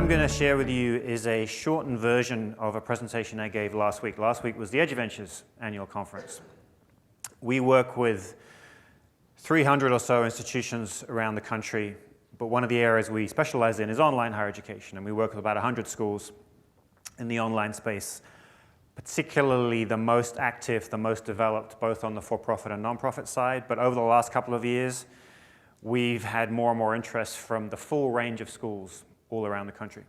I'm going to share with you is a shortened version of a presentation I gave last week. Last week was the Eduventures annual conference. We work with 300 or so institutions around the country, but one of the areas we specialize in is online higher education, and we work with about 100 schools in the online space, particularly the most active, the most developed, both on the for-profit and non-profit side. But over the last couple of years, we've had more and more interest from the full range of schools all around the country.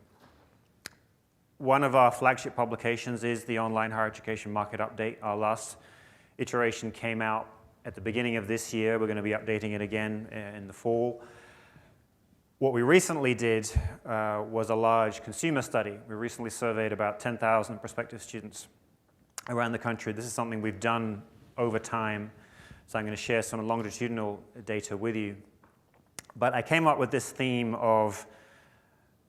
One of our flagship publications is the Online Higher Education Market Update. Our last iteration came out at the beginning of this year. We're going to be updating it again in the fall. What we recently did was a large consumer study. We recently surveyed about 10,000 prospective students around the country. This is something we've done over time, so I'm going to share some longitudinal data with you. But I came up with this theme of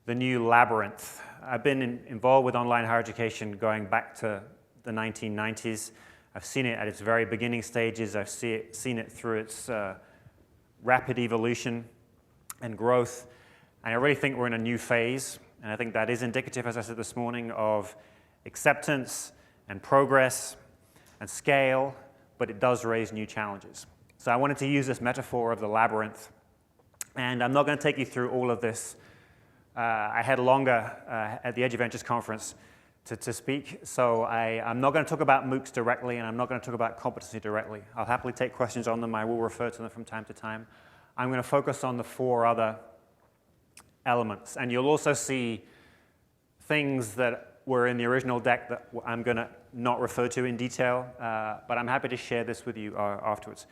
the new Labyrinth. I've been involved with online higher education going back to the 1990s. I've seen it at its very beginning stages. I've seen it through its rapid evolution and growth. And I really think we're in a new phase. And I think that is indicative, as I said this morning, of acceptance and progress and scale, but it does raise new challenges. So I wanted to use this metaphor of the labyrinth. And I'm not going to take you through all of this. I had longer at the Eduventures conference to speak, so I'm not going to talk about MOOCs directly, and I'm not going to talk about competency directly. I'll happily take questions on them. I will refer to them from time to time. I'm going to focus on the four other elements, and you'll also see things that were in the original deck that I'm going to not refer to in detail, but I'm happy to share this with you afterwards.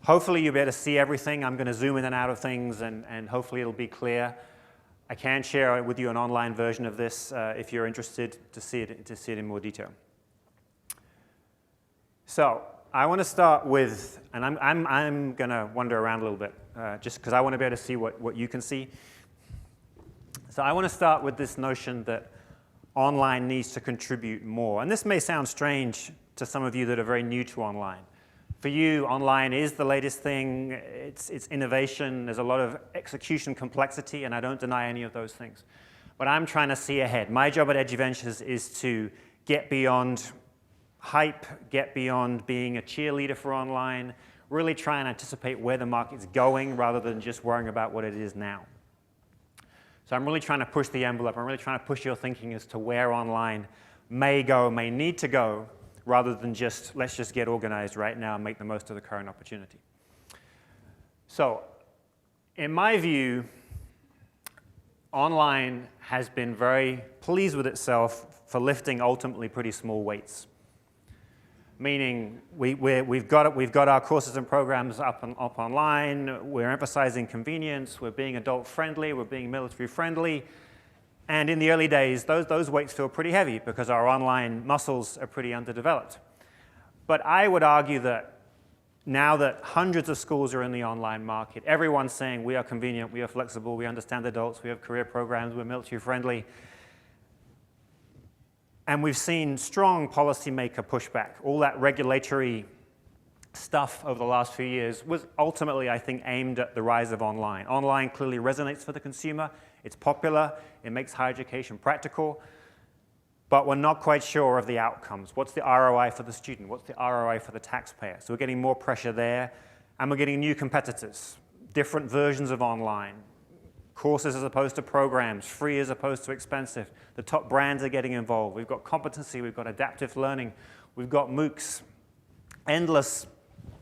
Hopefully you'll be able to see everything. I'm going to zoom in and out of things, and hopefully it'll be clear. I can share with you an online version of this if you're interested to see it in more detail. So I want to start with, and I'm going to wander around a little bit, just because I want to be able to see what you can see. So I want to start with this notion that online needs to contribute more. And this may sound strange to some of you that are very new to online. For you, online is the latest thing. It's innovation. There's a lot of execution complexity, and I don't deny any of those things. But I'm trying to see ahead. My job at Eduventures is to get beyond hype, get beyond being a cheerleader for online, really try and anticipate where the market's going rather than just worrying about what it is now. So I'm really trying to push the envelope. I'm really trying to push your thinking as to where online may go, may need to go, rather than just, let's just get organized right now and make the most of the current opportunity. So, in my view, online has been very pleased with itself for lifting ultimately pretty small weights. Meaning, we've got our courses and programs up online, we're emphasizing convenience, we're being adult-friendly, we're being military-friendly. And in the early days, those weights feel pretty heavy because our online muscles are pretty underdeveloped. But I would argue that now that hundreds of schools are in the online market, everyone's saying we are convenient, we are flexible, we understand adults, we have career programs, we're military-friendly. And we've seen strong policymaker pushback. All that regulatory stuff over the last few years was ultimately, I think, aimed at the rise of online. Online clearly resonates for the consumer. It's popular. It makes higher education practical. But we're not quite sure of the outcomes. What's the ROI for the student? What's the ROI for the taxpayer? So we're getting more pressure there. And we're getting new competitors, different versions of online, courses as opposed to programs, free as opposed to expensive. The top brands are getting involved. We've got competency. We've got adaptive learning. We've got MOOCs. Endless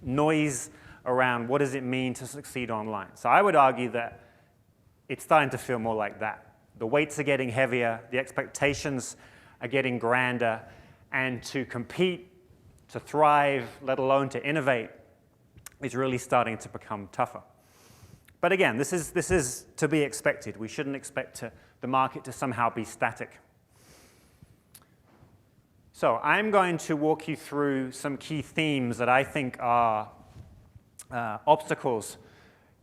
noise around what does it mean to succeed online. So I would argue that it's starting to feel more like that. The weights are getting heavier, the expectations are getting grander, and to compete, to thrive, let alone to innovate, is really starting to become tougher. But again, this is to be expected. We shouldn't expect the market to somehow be static. So I'm going to walk you through some key themes that I think are obstacles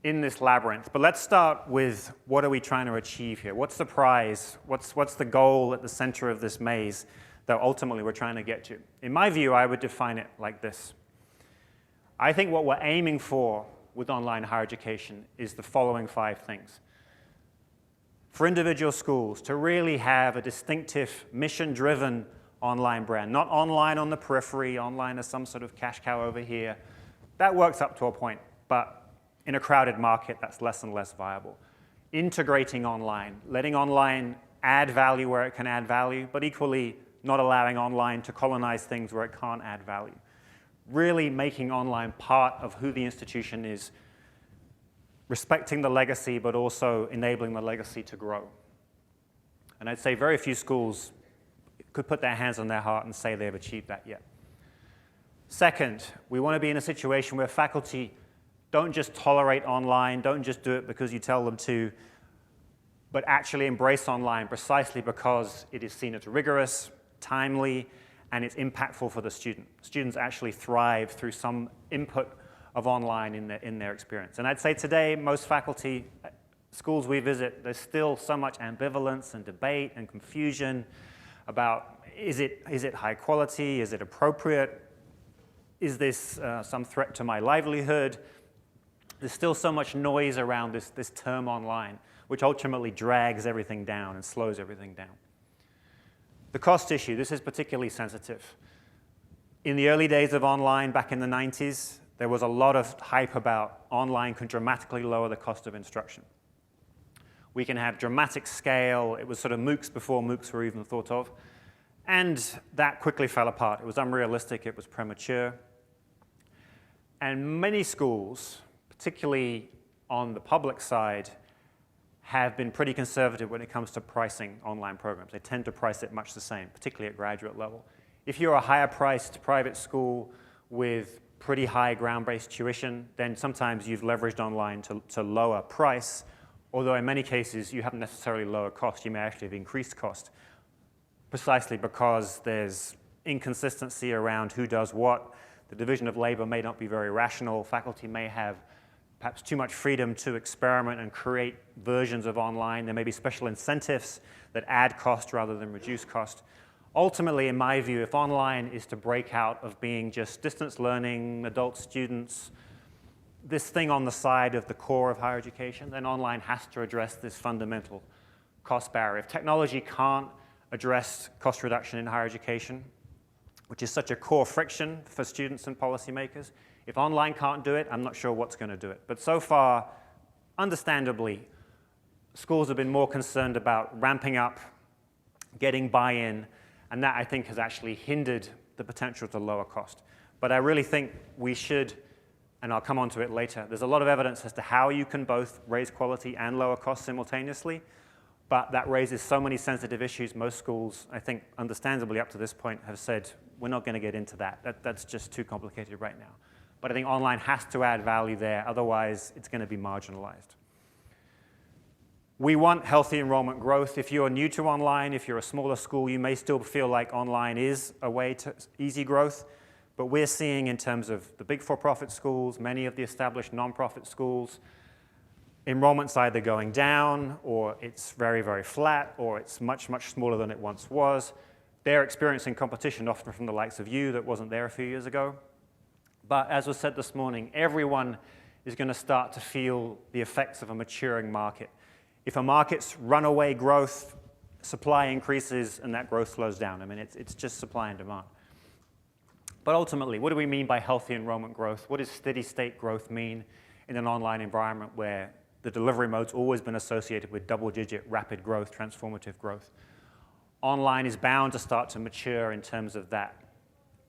in this labyrinth. But let's start with what are we trying to achieve here? What's the prize? What's the goal at the center of this maze that ultimately we're trying to get to? In my view, I would define it like this. I think what we're aiming for with online higher education is the following 5 things. for individual schools to really have a distinctive, mission-driven online brand, not online on the periphery, online as some sort of cash cow over here. That works up to a point, but in a crowded market, that's less and less viable. Integrating online, letting online add value where it can add value, but equally not allowing online to colonize things where it can't add value. Really making online part of who the institution is, respecting the legacy, but also enabling the legacy to grow. And I'd say very few schools could put their hands on their heart and say they've achieved that yet. Second, we want to be in a situation where faculty don't just tolerate online, don't just do it because you tell them to, but actually embrace online precisely because it is seen as rigorous, timely, and it's impactful for the student. Students actually thrive through some input of online in their experience. And I'd say today, most faculty, schools we visit, there's still so much ambivalence and debate and confusion about is it high quality, is it appropriate, is this some threat to my livelihood? There's still so much noise around this term online, which ultimately drags everything down and slows everything down. The cost issue, this is particularly sensitive. In the early days of online, back in the 90s, there was a lot of hype about online could dramatically lower the cost of instruction. We can have dramatic scale. It was sort of MOOCs before MOOCs were even thought of. And that quickly fell apart. It was unrealistic. It was premature. And many schools, particularly on the public side, have been pretty conservative when it comes to pricing online programs. They tend to price it much the same, particularly at graduate level. If you're a higher-priced private school with pretty high ground-based tuition, then sometimes you've leveraged online to lower price, although in many cases you haven't necessarily lowered cost. You may actually have increased cost, precisely because there's inconsistency around who does what. The division of labor may not be very rational. Faculty may have perhaps too much freedom to experiment and create versions of online. There may be special incentives that add cost rather than reduce cost. Ultimately, in my view, if online is to break out of being just distance learning, adult students, this thing on the side of the core of higher education, then online has to address this fundamental cost barrier. If technology can't address cost reduction in higher education, which is such a core friction for students and policymakers, if online can't do it, I'm not sure what's going to do it. But so far, understandably, schools have been more concerned about ramping up, getting buy-in, and that, I think, has actually hindered the potential to lower cost. But I really think we should, and I'll come on to it later, there's a lot of evidence as to how you can both raise quality and lower cost simultaneously, but that raises so many sensitive issues. Most schools, I think, understandably up to this point, have said, we're not going to get into that. That's just too complicated right now. But I think online has to add value there, otherwise it's going to be marginalized. We want healthy enrollment growth. If you're new to online, if you're a smaller school, you may still feel like online is a way to easy growth. But we're seeing in terms of the big for-profit schools, many of the established nonprofit schools, enrollment's either going down, or it's very, very flat, or it's much, much smaller than it once was. They're experiencing competition often from the likes of you that wasn't there a few years ago. But as was said this morning, everyone is going to start to feel the effects of a maturing market. If a market's runaway growth, supply increases and that growth slows down. I mean, it's just supply and demand. But ultimately, what do we mean by healthy enrollment growth? What does steady state growth mean in an online environment where the delivery mode's always been associated with double-digit rapid growth, transformative growth? Online is bound to start to mature in terms of that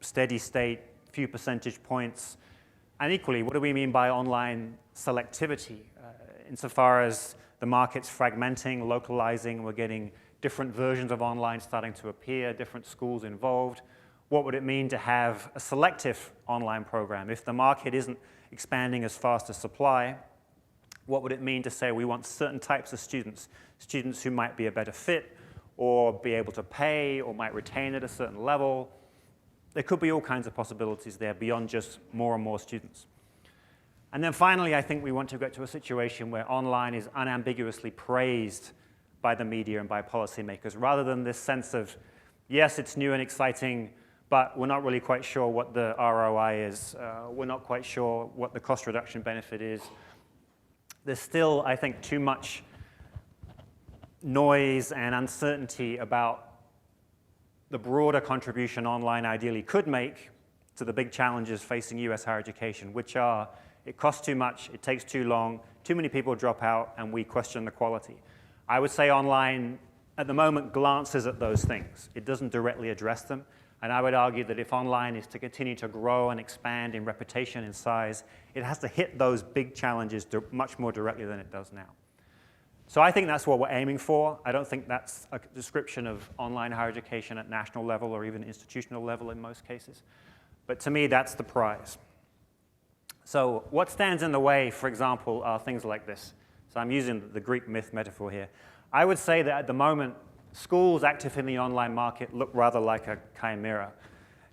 steady state, few percentage points. And equally, what do we mean by online selectivity? Insofar as the market's fragmenting, localizing, we're getting different versions of online starting to appear, different schools involved. What would it mean to have a selective online program? If the market isn't expanding as fast as supply, what would it mean to say we want certain types of students, students who might be a better fit or be able to pay or might retain at a certain level? There could be all kinds of possibilities there beyond just more and more students. And then finally, I think we want to get to a situation where online is unambiguously praised by the media and by policymakers, rather than this sense of, yes, it's new and exciting, but we're not really quite sure what the ROI is. We're not quite sure what the cost reduction benefit is. There's still, I think, too much noise and uncertainty about the broader contribution online ideally could make to the big challenges facing US higher education, which are it costs too much, it takes too long, too many people drop out, and we question the quality. I would say online, at the moment, glances at those things. It doesn't directly address them. And I would argue that if online is to continue to grow and expand in reputation and size, it has to hit those big challenges much more directly than it does now. So I think that's what we're aiming for. I don't think that's a description of online higher education at national level or even institutional level in most cases. But to me, that's the prize. So what stands in the way, for example, are things like this. So I'm using the Greek myth metaphor here. I would say that at the moment, schools active in the online market look rather like a chimera.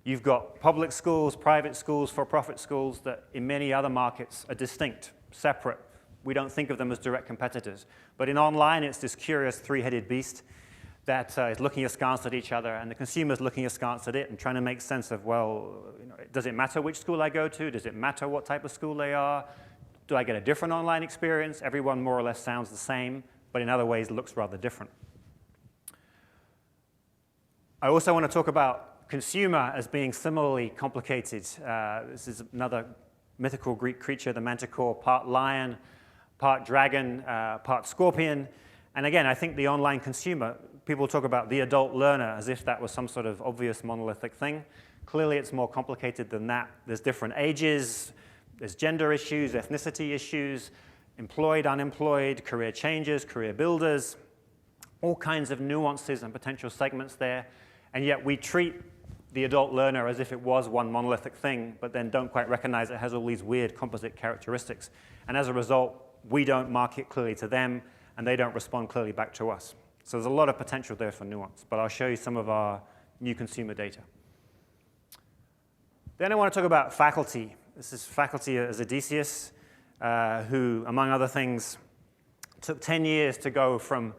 You've got public schools, private schools, for-profit schools that in many other markets are distinct, separate. We don't think of them as direct competitors. But in online, it's this curious three-headed beast that is looking askance at each other, and the consumer's looking askance at it and trying to make sense of, well, does it matter which school I go to? Does it matter what type of school they are? Do I get a different online experience? Everyone more or less sounds the same, but in other ways looks rather different. I also want to talk about consumer as being similarly complicated. This is another mythical Greek creature, the manticore, part lion, part dragon, part scorpion. And again, I think the online consumer, people talk about the adult learner as if that was some sort of obvious monolithic thing. Clearly, it's more complicated than that. There's different ages, there's gender issues, ethnicity issues, employed, unemployed, career changers, career builders, all kinds of nuances and potential segments there. And yet we treat the adult learner as if it was one monolithic thing, but then don't quite recognize it has all these weird composite characteristics. And as a result, we don't market clearly to them, and they don't respond clearly back to us. So there's a lot of potential there for nuance, but I'll show you some of our new consumer data. Then I want to talk about faculty. This is faculty as Odysseus, who, among other things, took 10 years to go from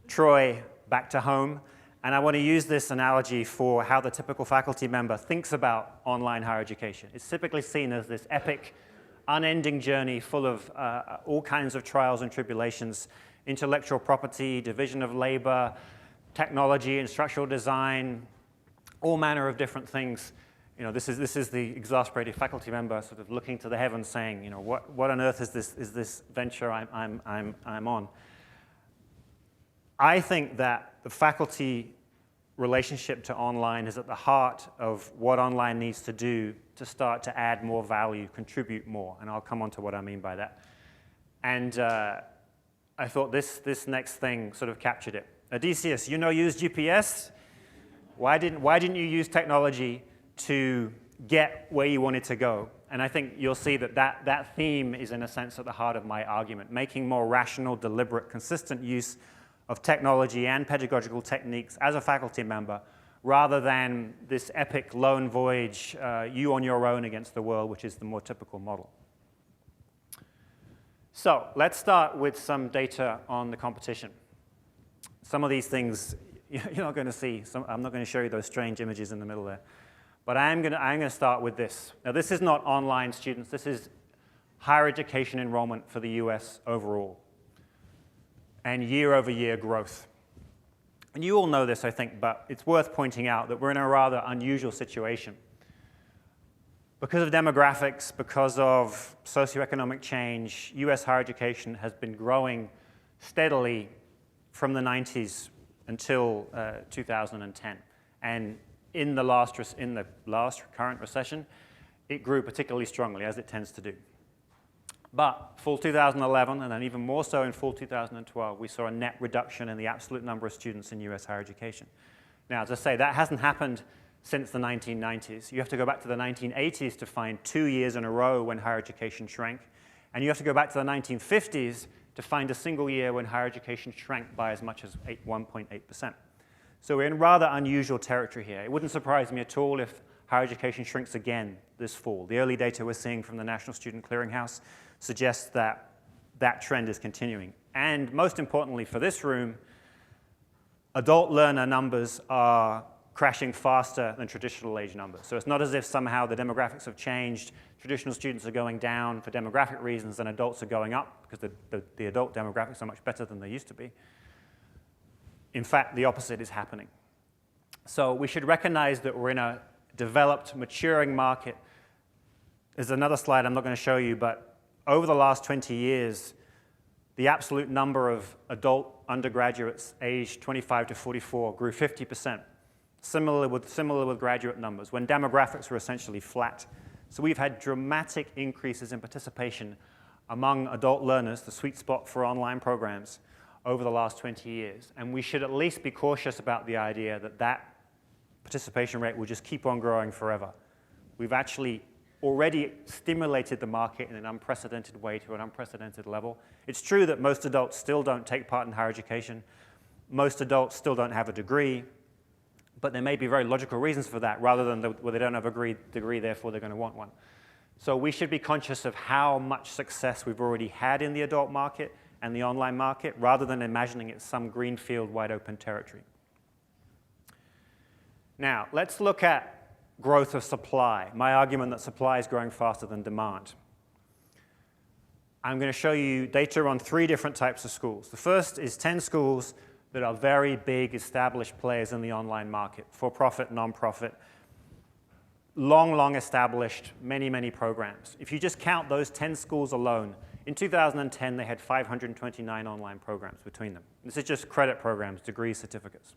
Troy back to home. And I want to use this analogy for how the typical faculty member thinks about online higher education. It's typically seen as this epic, unending journey full of all kinds of trials and tribulations, intellectual property, division of labor, technology, instructional design, all manner of different things. This is the exasperated faculty member sort of looking to the heavens saying, what on earth is this venture I'm on? I think that the faculty relationship to online is at the heart of what online needs to do to start to add more value, contribute more, and I'll come on to what I mean by that. And I thought this next thing sort of captured it. Odysseus, use GPS? Why didn't you use technology to get where you wanted to go? And I think you'll see that theme is in a sense at the heart of my argument, making more rational, deliberate, consistent use of technology and pedagogical techniques as a faculty member, rather than this epic lone voyage, you on your own against the world, which is the more typical model. So let's start with some data on the competition. Some of these things you're not going to see. I'm not going to show you those strange images in the middle there. But I'm going to start with this. Now, this is not online students. This is higher education enrollment for the US overall, and year-over-year growth. And you all know this, I think, but it's worth pointing out that we're in a rather unusual situation. Because of demographics, because of socioeconomic change, US higher education has been growing steadily from the 90s until 2010. And in the last current recession, it grew particularly strongly, as it tends to do. But fall 2011, and then even more so in fall 2012, we saw a net reduction in the absolute number of students in US higher education. Now, as I say, that hasn't happened since the 1990s. You have to go back to the 1980s to find 2 years in a row when higher education shrank. And you have to go back to the 1950s to find a single year when higher education shrank by as much as 1.8%. So we're in rather unusual territory here. It wouldn't surprise me at all if higher education shrinks again this fall. The early data we're seeing from the National Student Clearinghouse suggests that that trend is continuing. And most importantly for this room, adult learner numbers are crashing faster than traditional age numbers. So it's not as if somehow the demographics have changed. Traditional students are going down for demographic reasons and adults are going up because the adult demographics are much better than they used to be. In fact, the opposite is happening. So we should recognize that we're in a developed, maturing market. There's another slide I'm not going to show you, but over the last 20 years, the absolute number of adult undergraduates aged 25 to 44 grew 50%, similar with graduate numbers, when demographics were essentially flat. So we've had dramatic increases in participation among adult learners, the sweet spot for online programs, over the last 20 years. And we should at least be cautious about the idea that that participation rate will just keep on growing forever. We've actually already stimulated the market in an unprecedented way to an unprecedented level. It's true that most adults still don't take part in higher education. Most adults still don't have a degree. But there may be very logical reasons for that, rather than where they don't have a degree, therefore they're going to want one. So we should be conscious of how much success we've already had in the adult market and the online market, rather than imagining it's some greenfield, wide open territory. Now, let's look at growth of supply, my argument that supply is growing faster than demand. I'm going to show you data on 3 different types of schools. The first is 10 schools that are very big, established players in the online market, for-profit, non-profit, long established, many programs. If you just count those 10 schools alone, in 2010, they had 529 online programs between them. This is just credit programs, degrees, certificates.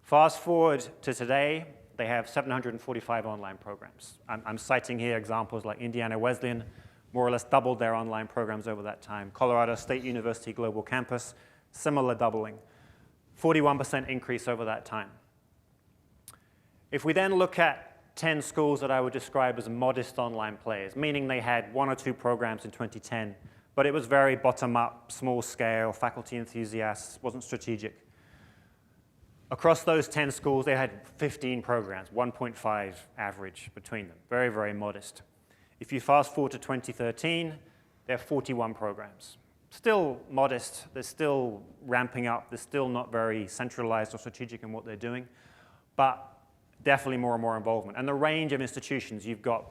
Fast forward to today, they have 745 online programs. I'm citing here examples like Indiana Wesleyan, more or less doubled their online programs over that time. Colorado State University Global Campus, similar doubling. 41% increase over that time. If we then look at 10 schools that I would describe as modest online players, meaning they had 1 or 2 programs in 2010, but it was very bottom-up, small scale, faculty enthusiasts, wasn't strategic. Across those 10 schools, they had 15 programs, 1.5 average between them, very modest. If you fast forward to 2013, there are 41 programs. Still modest, they're still ramping up, they're still not very centralized or strategic in what they're doing, but definitely more and more involvement. And the range of institutions, you've got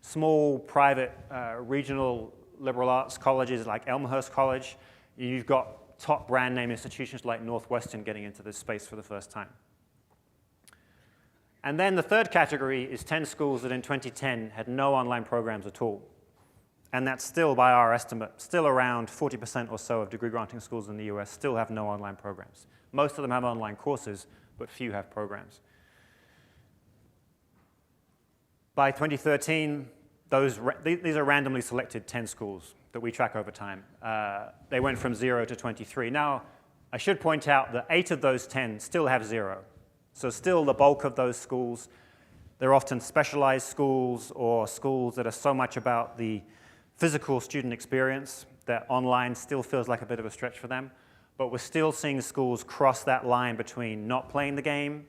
small, private, regional liberal arts colleges like Elmhurst College, you've got top brand name institutions like Northwestern getting into this space for the first time. And then the third category is 10 schools that in 2010 had no online programs at all. And that's still, by our estimate, still around 40% or so of degree-granting schools in the US still have no online programs. Most of them have online courses, but few have programs. By 2013, these are randomly selected 10 schools that we track over time. They went from 0 to 23. Now, I should point out that 8 of those 10 still have 0. So still the bulk of those schools, they're often specialized schools or schools that are so much about the physical student experience that online still feels like a bit of a stretch for them. But we're still seeing schools cross that line between not playing the game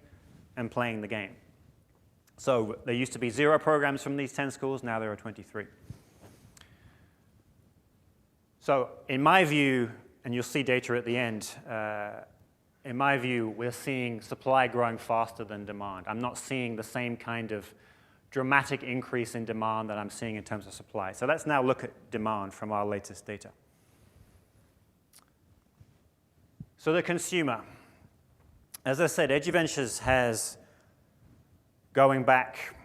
and playing the game. So there used to be 0 programs from these 10 schools, now there are 23. So in my view, and you'll see data at the end, in my view, we're seeing supply growing faster than demand. I'm not seeing the same kind of dramatic increase in demand that I'm seeing in terms of supply. So let's now look at demand from our latest data. So the consumer. As I said, Eduventures has, going back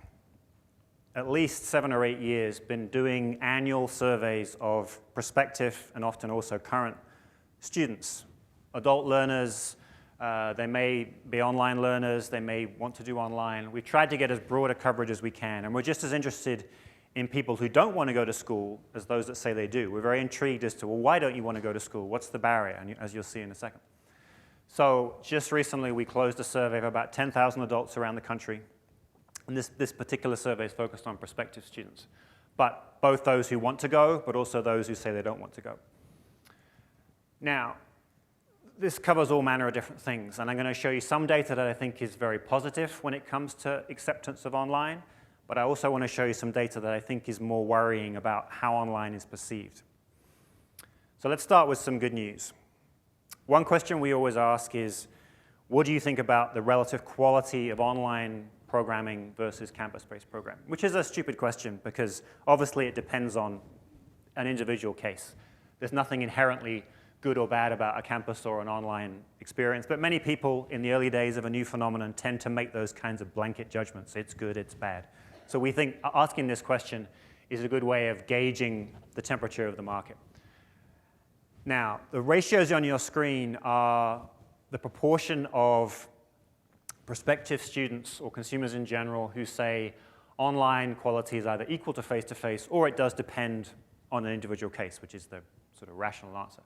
at least 7 or 8 years, been doing annual surveys of prospective and often also current students, adult learners. They may be online learners. They may want to do online. We've tried to get as broad a coverage as we can, and we're just as interested in people who don't want to go to school as those that say they do. We're very intrigued as to, well, why don't you want to go to school? What's the barrier? And as you'll see in a second. So just recently, we closed a survey of about 10,000 adults around the country. And this particular survey is focused on prospective students, but both those who want to go, but also those who say they don't want to go. Now, this covers all manner of different things, and I'm going to show you some data that I think is very positive when it comes to acceptance of online, but I also want to show you some data that I think is more worrying about how online is perceived. So let's start with some good news. One question we always ask is, what do you think about the relative quality of online programming versus campus-based programming? Which is a stupid question because obviously it depends on an individual case. There's nothing inherently good or bad about a campus or an online experience, but many people in the early days of a new phenomenon tend to make those kinds of blanket judgments. It's good, it's bad. So we think asking this question is a good way of gauging the temperature of the market. Now, the ratios on your screen are the proportion of prospective students or consumers in general who say online quality is either equal to face-to-face or it does depend on an individual case, which is the sort of rational answer.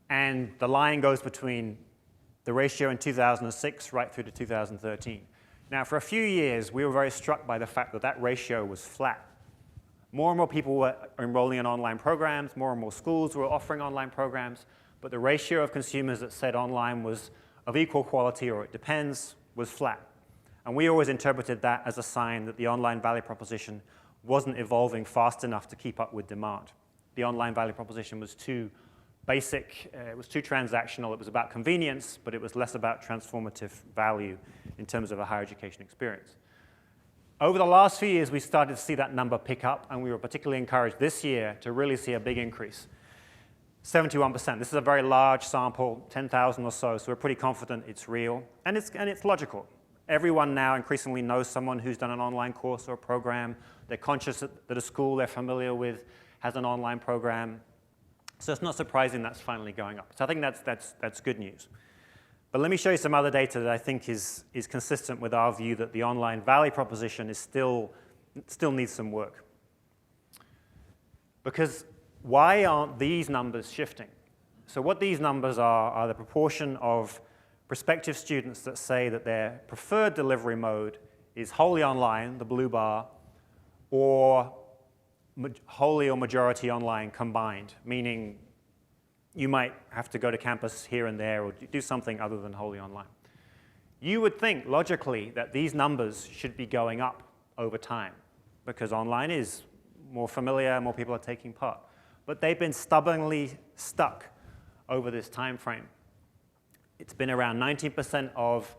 And the line goes between the ratio in 2006 right through to 2013. Now, for a few years, we were very struck by the fact that that ratio was flat. More and more people were enrolling in online programs, more and more schools were offering online programs, but the ratio of consumers that said online was of equal quality or it depends was flat. And we always interpreted that as a sign that the online value proposition wasn't evolving fast enough to keep up with demand. The online value proposition was too basic, it was too transactional, it was about convenience, but it was less about transformative value in terms of a higher education experience. Over the last few years, we started to see that number pick up, and we were particularly encouraged this year to really see a big increase. 71%. This is a very large sample, 10,000 or so we're pretty confident it's real, and it's logical. Everyone now increasingly knows someone who's done an online course or a program. They're conscious that a school they're familiar with has an online program. So it's not surprising that's finally going up. So I think that's good news. But let me show you some other data that I think is consistent with our view that the online value proposition is still needs some work. Because why aren't these numbers shifting? So what these numbers are the proportion of prospective students that say that their preferred delivery mode is wholly online, the blue bar, or wholly or majority online combined, meaning you might have to go to campus here and there or do something other than wholly online. You would think, logically, that these numbers should be going up over time because online is more familiar, more people are taking part. But they've been stubbornly stuck over this time frame. It's been around 19% of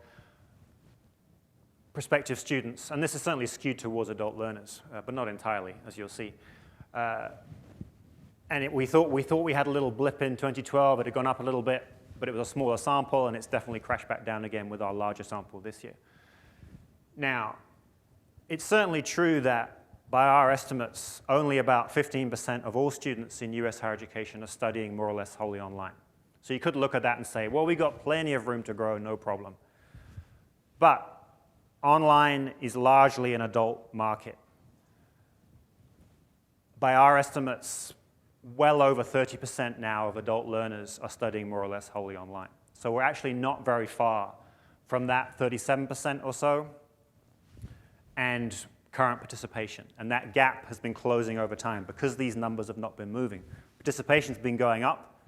prospective students, and this is certainly skewed towards adult learners, but not entirely, as you'll see. And we thought we had a little blip in 2012. It had gone up a little bit, but it was a smaller sample, and it's definitely crashed back down again with our larger sample this year. Now, it's certainly true that by our estimates, only about 15% of all students in US higher education are studying more or less wholly online. So you could look at that and say, well, we've got plenty of room to grow, no problem. But online is largely an adult market. By our estimates, well over 30% now of adult learners are studying more or less wholly online. So we're actually not very far from that 37% or so and current participation. And that gap has been closing over time because these numbers have not been moving. Participation's been going up,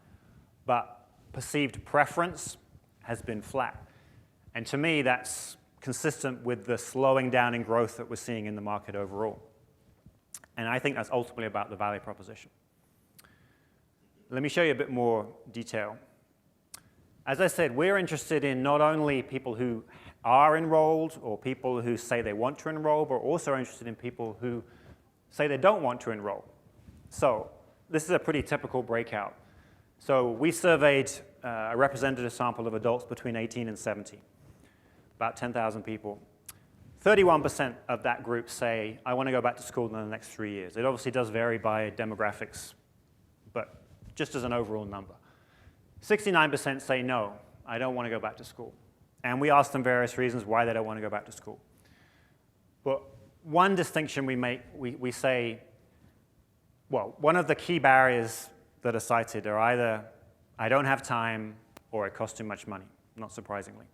but perceived preference has been flat. And to me, that's consistent with the slowing down in growth that we're seeing in the market overall. And I think that's ultimately about the value proposition. Let me show you a bit more detail. As I said, we're interested in not only people who are enrolled or people who say they want to enroll, but also interested in people who say they don't want to enroll. So this is a pretty typical breakout. So we surveyed a representative sample of adults between 18 and 70, about 10,000 people. 31% of that group say, I want to go back to school in the next 3 years. It obviously does vary by demographics, but just as an overall number. 69% say, no, I don't want to go back to school. And we asked them various reasons why they don't want to go back to school. But one distinction we make, we say, well, one of the key barriers that are cited are either I don't have time or it costs too much money, not surprisingly.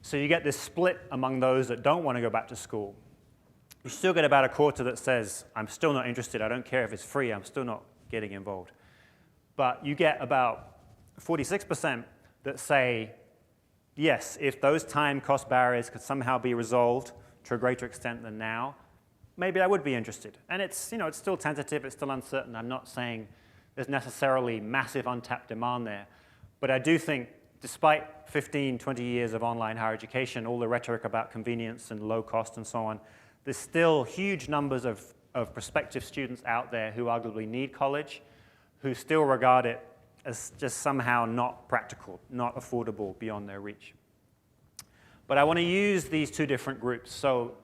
So you get this split among those that don't want to go back to school. You still get about a quarter that says, I'm still not interested, I don't care if it's free, I'm still not getting involved. But you get about 46% that say, yes, if those time cost barriers could somehow be resolved to a greater extent than now, maybe I would be interested. And it's, it's still tentative, it's still uncertain. I'm not saying there's necessarily massive untapped demand there. But I do think, despite 15, 20 years of online higher education, all the rhetoric about convenience and low cost and so on, there's still huge numbers of prospective students out there who arguably need college, who still regard it as just somehow not practical, not affordable, beyond their reach. But I want to use these two different groups. So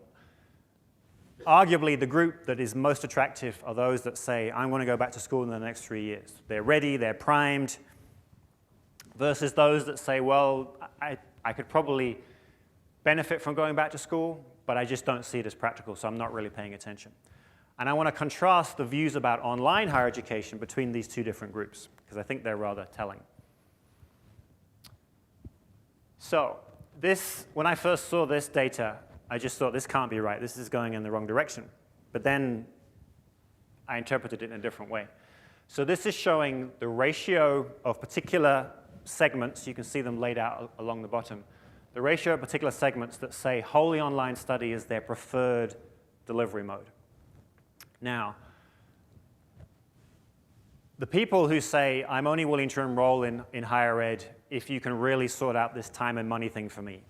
arguably, the group that is most attractive are those that say, I'm going to go back to school in the next 3 years. They're ready, they're primed, versus those that say, well, I could probably benefit from going back to school, but I just don't see it as practical, so I'm not really paying attention. And I want to contrast the views about online higher education between these two different groups, because I think they're rather telling. So when I first saw this data, I just thought, this can't be right. This is going in the wrong direction. But then I interpreted it in a different way. So this is showing the ratio of particular segments. You can see them laid out along the bottom. The ratio of particular segments that say wholly online study is their preferred delivery mode. Now, the people who say, I'm only willing to enroll in higher ed if you can really sort out this time and money thing for me,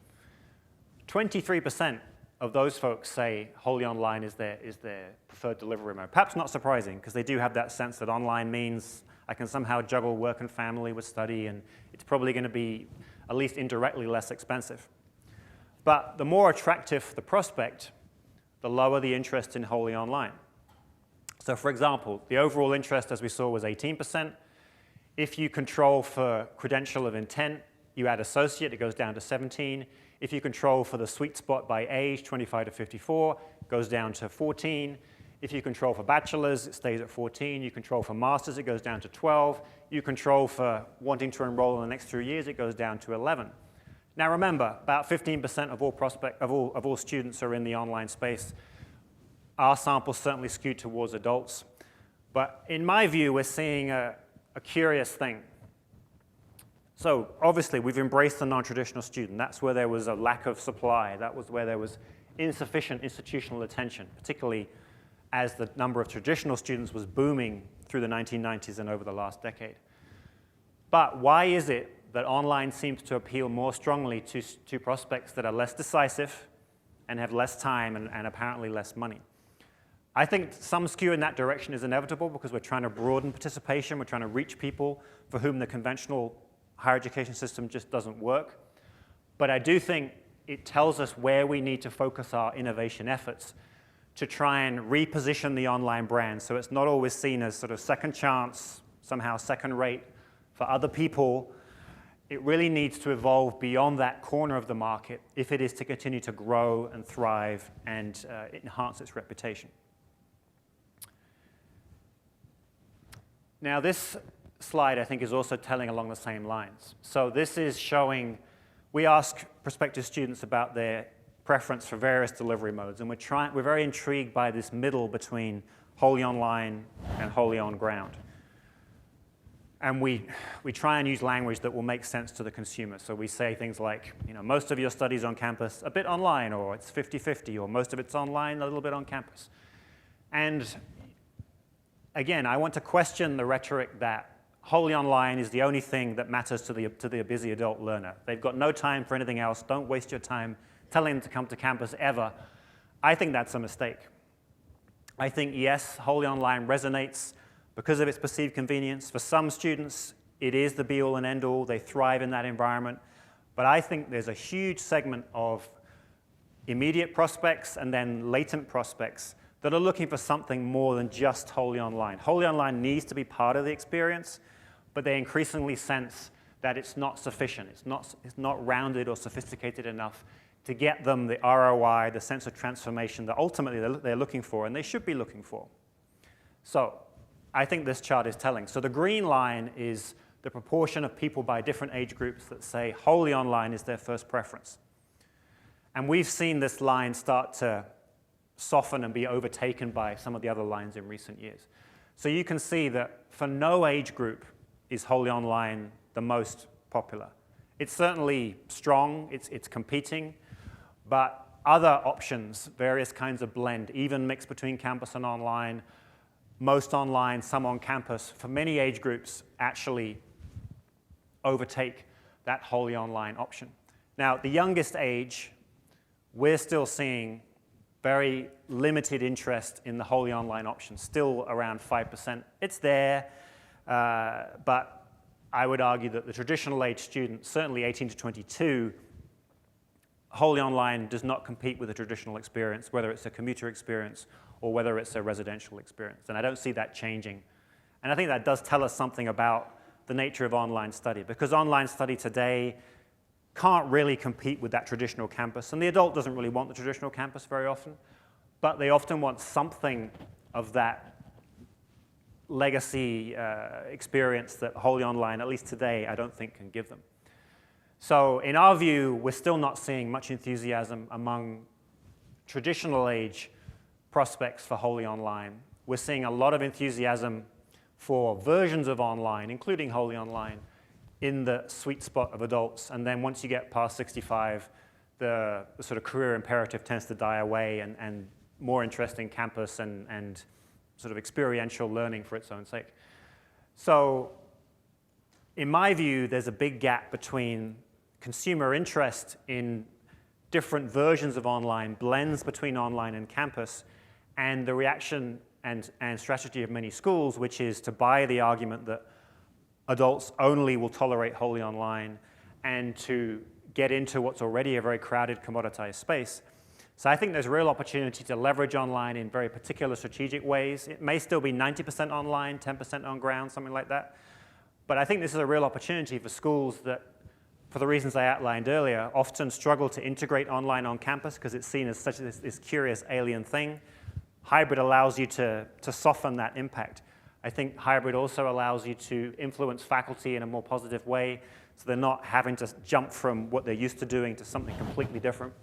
23% of those folks say wholly online is their preferred delivery mode. Perhaps not surprising, because they do have that sense that online means I can somehow juggle work and family with study, and it's probably going to be, at least indirectly, less expensive. But the more attractive the prospect, the lower the interest in wholly online. So for example, the overall interest, as we saw, was 18%. If you control for credential of intent, you add associate, it goes down to 17. If you control for the sweet spot by age, 25 to 54, it goes down to 14. If you control for bachelor's, it stays at 14. You control for master's, it goes down to 12. You control for wanting to enroll in the next 3 years, it goes down to 11. Now remember, about 15% of all students are in the online space. Our sample certainly skewed towards adults. But in my view, we're seeing a curious thing. So obviously, we've embraced the non-traditional student. That's where there was a lack of supply. That was where there was insufficient institutional attention, particularly as the number of traditional students was booming through the 1990s and over the last decade. But why is it that online seems to appeal more strongly to prospects that are less decisive and have less time and apparently less money? I think some skew in that direction is inevitable because we're trying to broaden participation. We're trying to reach people for whom the conventional higher education system just doesn't work. But I do think it tells us where we need to focus our innovation efforts to try and reposition the online brand so it's not always seen as sort of second chance, somehow second rate for other people. It really needs to evolve beyond that corner of the market if it is to continue to grow and thrive and enhance its reputation. Now this slide, I think, is also telling along the same lines. So this is showing, we ask prospective students about their preference for various delivery modes, and we're very intrigued by this middle between wholly online and wholly on ground. And we try and use language that will make sense to the consumer. So we say things like, most of your studies on campus, a bit online, or it's 50-50, or most of it's online, a little bit on campus. And again, I want to question the rhetoric that wholly online is the only thing that matters to the busy adult learner. They've got no time for anything else. Don't waste your time telling them to come to campus ever. I think that's a mistake. I think, yes, wholly online resonates because of its perceived convenience. For some students, it is the be-all and end-all. They thrive in that environment. But I think there's a huge segment of immediate prospects and then latent prospects that are looking for something more than just wholly online. Wholly online needs to be part of the experience, but they increasingly sense that it's not sufficient. It's not rounded or sophisticated enough to get them the ROI, the sense of transformation that ultimately they're looking for and they should be looking for. So I think this chart is telling. So the green line is the proportion of people by different age groups that say wholly online is their first preference. And we've seen this line start to soften and be overtaken by some of the other lines in recent years. So you can see that for no age group is wholly online the most popular. It's certainly strong, it's competing, but other options, various kinds of blend, even mixed between campus and online, most online, some on campus, for many age groups actually overtake that wholly online option. Now, the youngest age, we're still seeing very limited interest in the wholly online option, still around 5%. It's there, but I would argue that the traditional age student, certainly 18 to 22, wholly online does not compete with a traditional experience, whether it's a commuter experience or whether it's a residential experience. And I don't see that changing. And I think that does tell us something about the nature of online study, because online study today can't really compete with that traditional campus. And the adult doesn't really want the traditional campus very often, but they often want something of that legacy experience that wholly online, at least today, I don't think can give them. So in our view, we're still not seeing much enthusiasm among traditional age prospects for wholly online. We're seeing a lot of enthusiasm for versions of online, including wholly online, in the sweet spot of adults. And then once you get past 65, the sort of career imperative tends to die away, and more interest in campus and sort of experiential learning for its own sake. So in my view, there's a big gap between consumer interest in different versions of online, blends between online and campus, and the reaction and strategy of many schools, which is to buy the argument that adults only will tolerate wholly online and to get into what's already a very crowded, commoditized space. So I think there's real opportunity to leverage online in very particular strategic ways. It may still be 90% online, 10% on ground, something like that. But I think this is a real opportunity for schools that, for the reasons I outlined earlier, often struggle to integrate online on campus because it's seen as such this curious alien thing. Hybrid allows you to soften that impact. I think hybrid also allows you to influence faculty in a more positive way, so they're not having to jump from what they're used to doing to something completely different.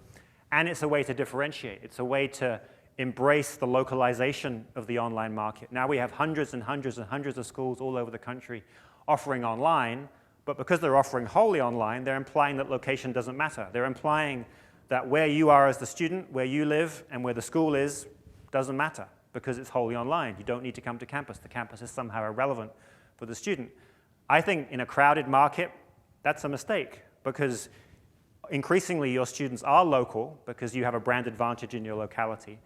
And it's a way to differentiate. It's a way to embrace the localization of the online market. Now we have hundreds and hundreds and hundreds of schools all over the country offering online, but because they're offering wholly online, they're implying that location doesn't matter. They're implying that where you are as the student, where you live, and where the school is, doesn't matter because it's wholly online. You don't need to come to campus. The campus is somehow irrelevant for the student. I think in a crowded market, that's a mistake because increasingly your students are local because you have a brand advantage in your locality.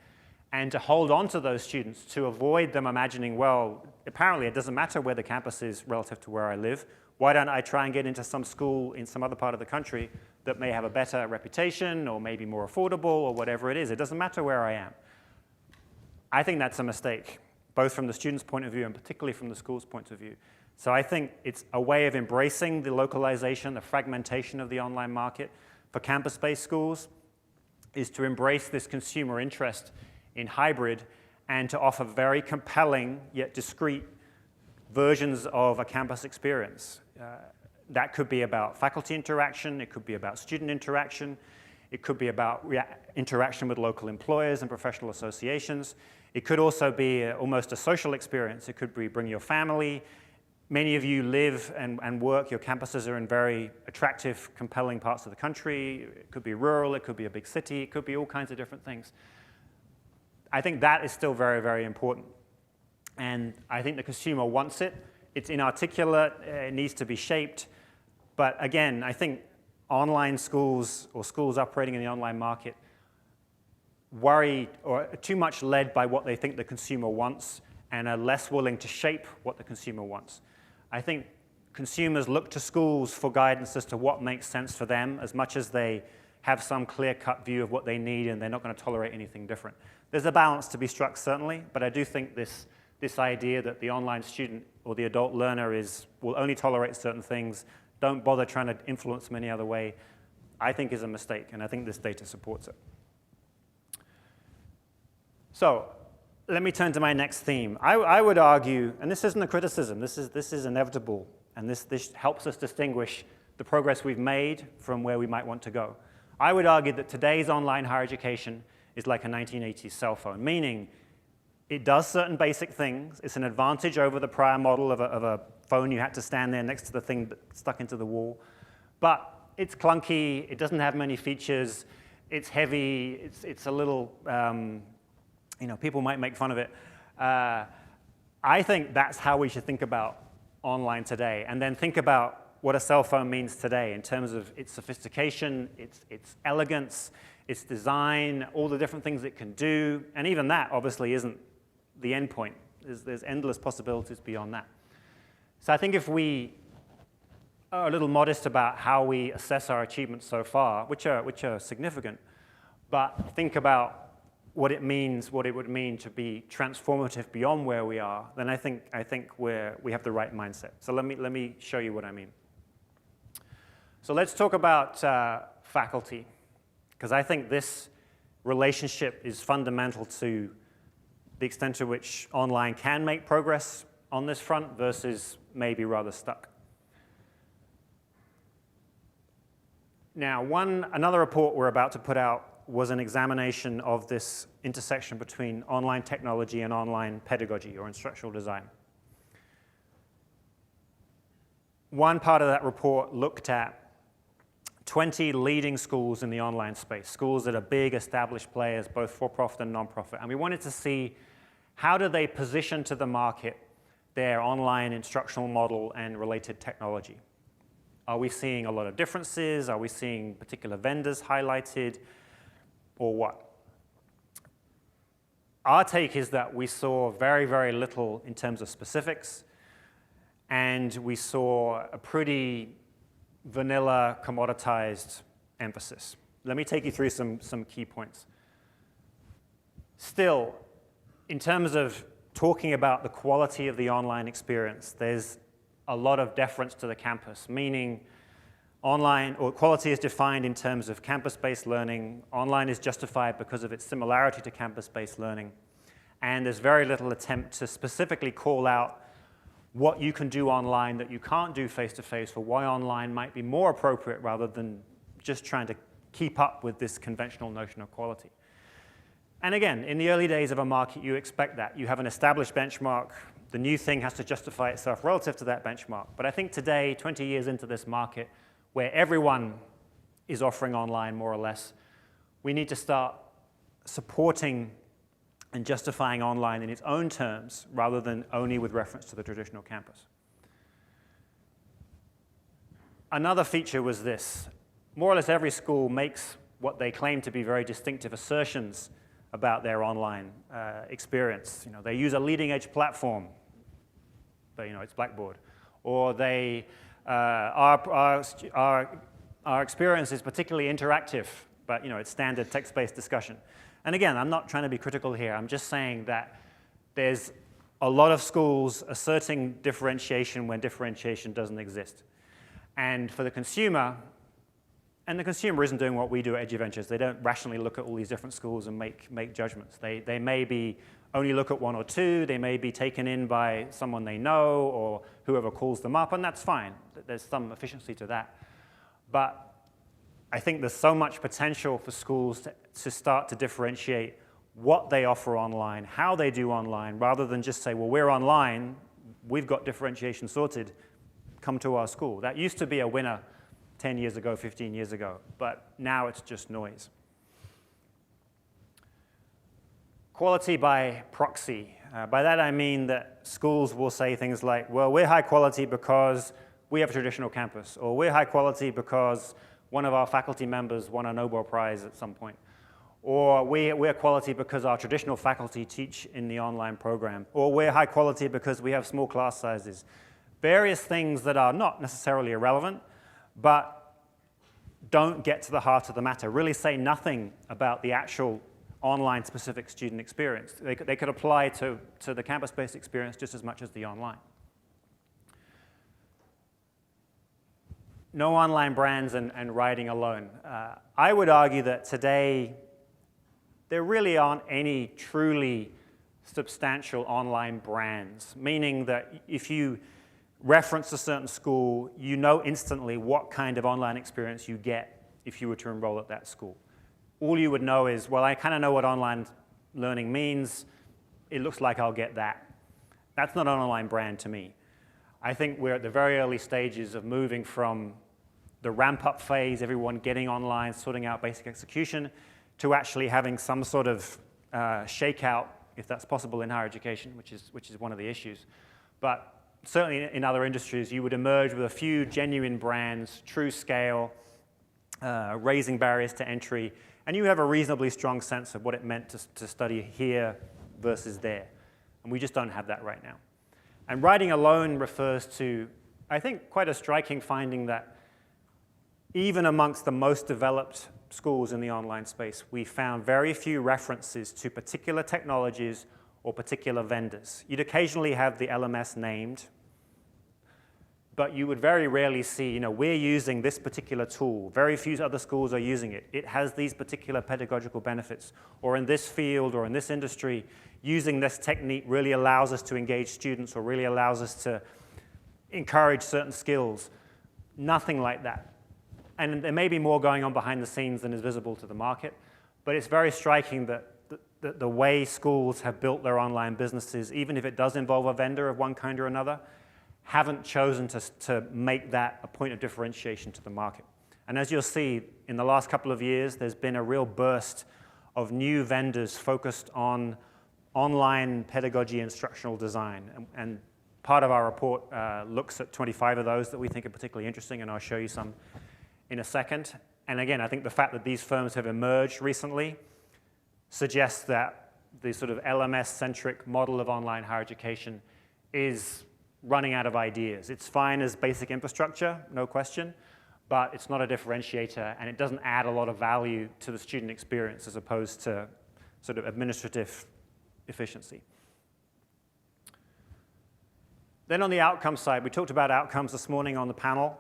And to hold on to those students, to avoid them imagining, well, apparently it doesn't matter where the campus is relative to where I live. Why don't I try and get into some school in some other part of the country that may have a better reputation or maybe more affordable or whatever it is? It doesn't matter where I am. I think that's a mistake, both from the student's point of view and particularly from the school's point of view. So I think it's a way of embracing the localization, the fragmentation of the online market for campus-based schools is to embrace this consumer interest in hybrid and to offer very compelling yet discrete versions of a campus experience. That could be about faculty interaction, it could be about student interaction, it could be about interaction with local employers and professional associations. It could also be almost a social experience. It could be bring your family. Many of you live and work, your campuses are in very attractive, compelling parts of the country. It could be rural, it could be a big city, it could be all kinds of different things. I think that is still very, very important. And I think the consumer wants it. It's inarticulate, it needs to be shaped. But again, I think online schools or schools operating in the online market worry or are too much led by what they think the consumer wants and are less willing to shape what the consumer wants. I think consumers look to schools for guidance as to what makes sense for them as much as they have some clear-cut view of what they need and they're not going to tolerate anything different. There's a balance to be struck, certainly, but I do think this idea that the online student or the adult learner will only tolerate certain things, don't bother trying to influence them any other way, I think is a mistake, and I think this data supports it. So let me turn to my next theme. I would argue, and this isn't a criticism, this is inevitable, and this helps us distinguish the progress we've made from where we might want to go. I would argue that today's online higher education is like a 1980s cell phone, meaning it does certain basic things. It's an advantage over the prior model of a phone you had to stand there next to the thing that stuck into the wall. But it's clunky, it doesn't have many features, it's heavy, it's a little, people might make fun of it. I think that's how we should think about online today, and then think about what a cell phone means today in terms of its sophistication, its elegance, its design, all the different things it can do, and even that obviously isn't the end point. There's endless possibilities beyond that. So I think if we a little modest about how we assess our achievements so far, which are significant, but think about what it would mean to be transformative beyond where we are, then I think we have the right mindset. So let me show you what I mean. So let's talk about faculty, because I think this relationship is fundamental to the extent to which online can make progress on this front versus maybe rather stuck. Now, another report we're about to put out was an examination of this intersection between online technology and online pedagogy or instructional design. One part of that report looked at 20 leading schools in the online space, schools that are big, established players, both for-profit and non-profit. And we wanted to see how do they position to the market their online instructional model and related technology. Are we seeing a lot of differences? Are we seeing particular vendors highlighted? Or what? Our take is that we saw very, very little in terms of specifics, and we saw a pretty vanilla, commoditized emphasis. Let me take you through some key points. Still, in terms of talking about the quality of the online experience, there's a lot of deference to the campus, meaning online, or quality is defined in terms of campus-based learning. Online is justified because of its similarity to campus-based learning. And there's very little attempt to specifically call out what you can do online that you can't do face-to-face, or why online might be more appropriate rather than just trying to keep up with this conventional notion of quality. And again, in the early days of a market, you expect that. You have an established benchmark. The new thing has to justify itself relative to that benchmark. But I think today, 20 years into this market, where everyone is offering online more or less, we need to start supporting and justifying online in its own terms rather than only with reference to the traditional campus. Another feature was this. More or less every school makes what they claim to be very distinctive assertions about their online experience. They use a leading-edge platform, but it's Blackboard. Or they our experience is particularly interactive, but it's standard text-based discussion. And again, I'm not trying to be critical here. I'm just saying that there's a lot of schools asserting differentiation when differentiation doesn't exist. And for the consumer, and the consumer isn't doing what we do at Eduventures. They don't rationally look at all these different schools and make judgments. They may be only look at one or two. They may be taken in by someone they know or whoever calls them up, and that's fine. There's some efficiency to that. But I think there's so much potential for schools to start to differentiate what they offer online, how they do online, rather than just say, well, we're online, we've got differentiation sorted, come to our school. That used to be a winner 10 years ago, 15 years ago, but now it's just noise. Quality by proxy. By that I mean that schools will say things like, well, we're high quality because we have a traditional campus, or we're high quality because one of our faculty members won a Nobel Prize at some point, or we're quality because our traditional faculty teach in the online program, or we're high quality because we have small class sizes. Various things that are not necessarily irrelevant, but don't get to the heart of the matter, really say nothing about the actual online specific student experience. They could apply to the campus-based experience just as much as the online. No online brands and writing alone. I would argue that today there really aren't any truly substantial online brands, meaning that if you reference a certain school, you know instantly what kind of online experience you get if you were to enroll at that school. All you would know is, well, I kind of know what online learning means. It looks like I'll get that. That's not an online brand to me. I think we're at the very early stages of moving from the ramp-up phase, everyone getting online, sorting out basic execution, to actually having some sort of shakeout, if that's possible in higher education, which is one of the issues. But certainly in other industries, you would emerge with a few genuine brands, true scale, raising barriers to entry, and you have a reasonably strong sense of what it meant to study here versus there. And we just don't have that right now. And writing alone refers to I think, quite a striking finding that even amongst the most developed schools in the online space, we found very few references to particular technologies or particular vendors. You'd occasionally have the LMS named, but you would very rarely see, we're using this particular tool. Very few other schools are using it. It has these particular pedagogical benefits. Or in this field or in this industry, using this technique really allows us to engage students or really allows us to encourage certain skills. Nothing like that. And there may be more going on behind the scenes than is visible to the market, but it's very striking that the way schools have built their online businesses, even if it does involve a vendor of one kind or another, haven't chosen to make that a point of differentiation to the market. And as you'll see, in the last couple of years, there's been a real burst of new vendors focused on online pedagogy instructional design. And part of our report looks at 25 of those that we think are particularly interesting, and I'll show you some in a second. And again, I think the fact that these firms have emerged recently suggests that the sort of LMS-centric model of online higher education is running out of ideas. It's fine as basic infrastructure, no question, but it's not a differentiator, and it doesn't add a lot of value to the student experience as opposed to sort of administrative efficiency. Then on the outcome side, we talked about outcomes this morning on the panel.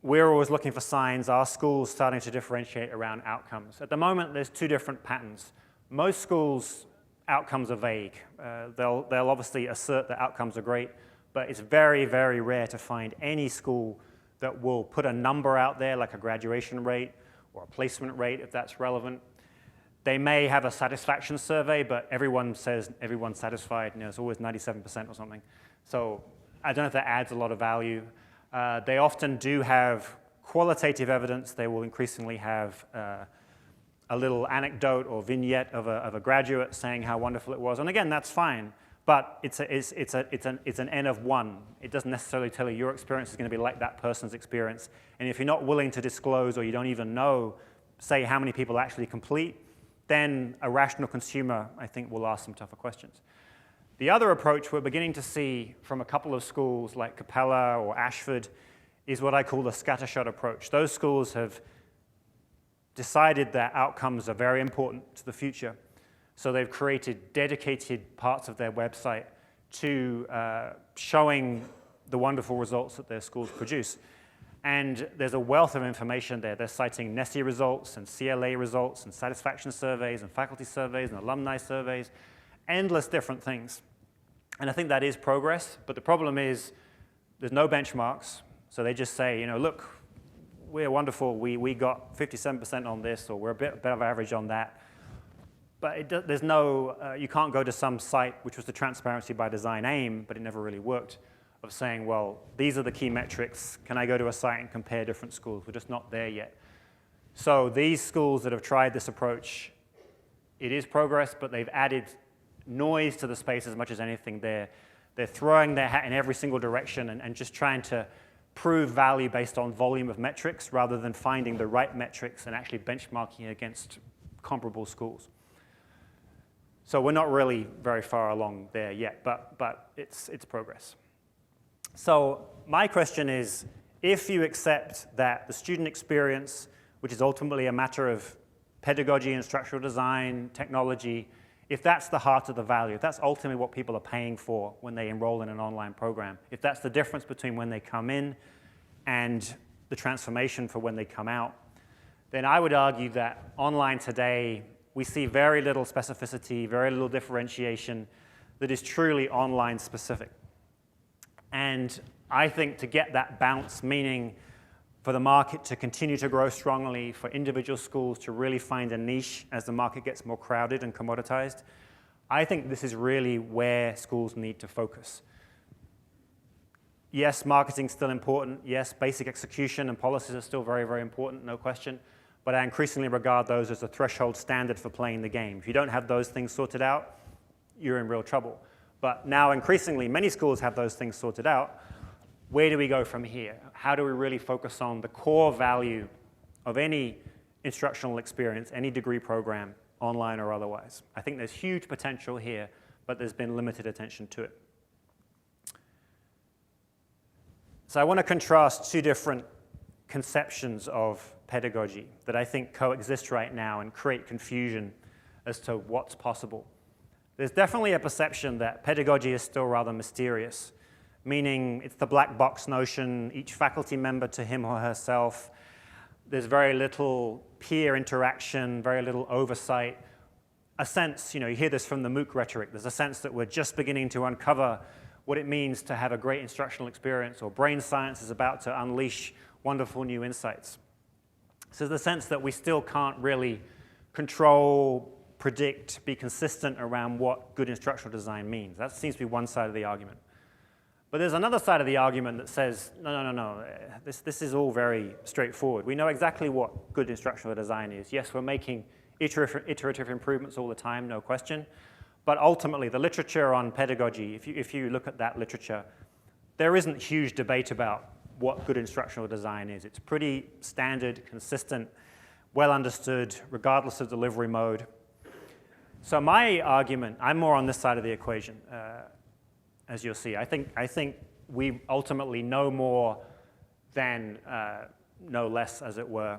We're always looking for signs. Our school's starting to differentiate around outcomes. At the moment, there's two different patterns. Most schools' outcomes are vague. They'll obviously assert that outcomes are great, but it's very, very rare to find any school that will put a number out there, like a graduation rate or a placement rate, if that's relevant. They may have a satisfaction survey, but everyone says everyone's satisfied. It's always 97% or something. So I don't know if that adds a lot of value. They often do have qualitative evidence. They will increasingly have a little anecdote or vignette of a graduate saying how wonderful it was. And again, that's fine. But it's an N of one. It doesn't necessarily tell you your experience is going to be like that person's experience. And if you're not willing to disclose, or you don't even know, say, how many people actually complete, then a rational consumer, I think, will ask some tougher questions. The other approach we're beginning to see from a couple of schools like Capella or Ashford is what I call the scattershot approach. Those schools have decided that outcomes are very important to the future. So they've created dedicated parts of their website to showing the wonderful results that their schools produce. And there's a wealth of information there. They're citing NESI results and CLA results and satisfaction surveys and faculty surveys and alumni surveys, endless different things. And I think that is progress, but the problem is there's no benchmarks. So they just say, look, we're wonderful. We got 57% on this, or we're a bit above average on that. But there's no, you can't go to some site, which was the transparency by design aim, but it never really worked, of saying, well, these are the key metrics. Can I go to a site and compare different schools? We're just not there yet. So these schools that have tried this approach, it is progress, but they've added noise to the space as much as anything. They're throwing their hat in every single direction and just trying to prove value based on volume of metrics rather than finding the right metrics and actually benchmarking against comparable schools. So we're not really very far along there yet, but it's progress. So my question is, if you accept that the student experience, which is ultimately a matter of pedagogy, instructional design, technology, if that's the heart of the value, if that's ultimately what people are paying for when they enroll in an online program, if that's the difference between when they come in and the transformation for when they come out, then I would argue that online today, we see very little specificity, very little differentiation that is truly online specific. And I think to get that bounce, meaning for the market to continue to grow strongly, for individual schools to really find a niche as the market gets more crowded and commoditized, I think this is really where schools need to focus. Yes, marketing's still important. Yes, basic execution and policies are still very, very important, no question. But I increasingly regard those as a threshold standard for playing the game. If you don't have those things sorted out, you're in real trouble. But now increasingly, many schools have those things sorted out. Where do we go from here? How do we really focus on the core value of any instructional experience, any degree program, online or otherwise? I think there's huge potential here, but there's been limited attention to it. So I want to contrast two different conceptions of pedagogy that I think coexist right now and create confusion as to what's possible. There's definitely a perception that pedagogy is still rather mysterious, meaning it's the black box notion, each faculty member to him or herself. There's very little peer interaction, very little oversight. A sense, you hear this from the MOOC rhetoric, there's a sense that we're just beginning to uncover what it means to have a great instructional experience, or brain science is about to unleash wonderful new insights. So there's the sense that we still can't really control, predict, be consistent around what good instructional design means. That seems to be one side of the argument. But there's another side of the argument that says, no, this is all very straightforward. We know exactly what good instructional design is. Yes, we're making iterative improvements all the time, no question. But ultimately, the literature on pedagogy, if you look at that literature, there isn't huge debate about what good instructional design is. It's pretty standard, consistent, well understood, regardless of delivery mode. So my argument, I'm more on this side of the equation, as you'll see. I think we ultimately know more than know less, as it were.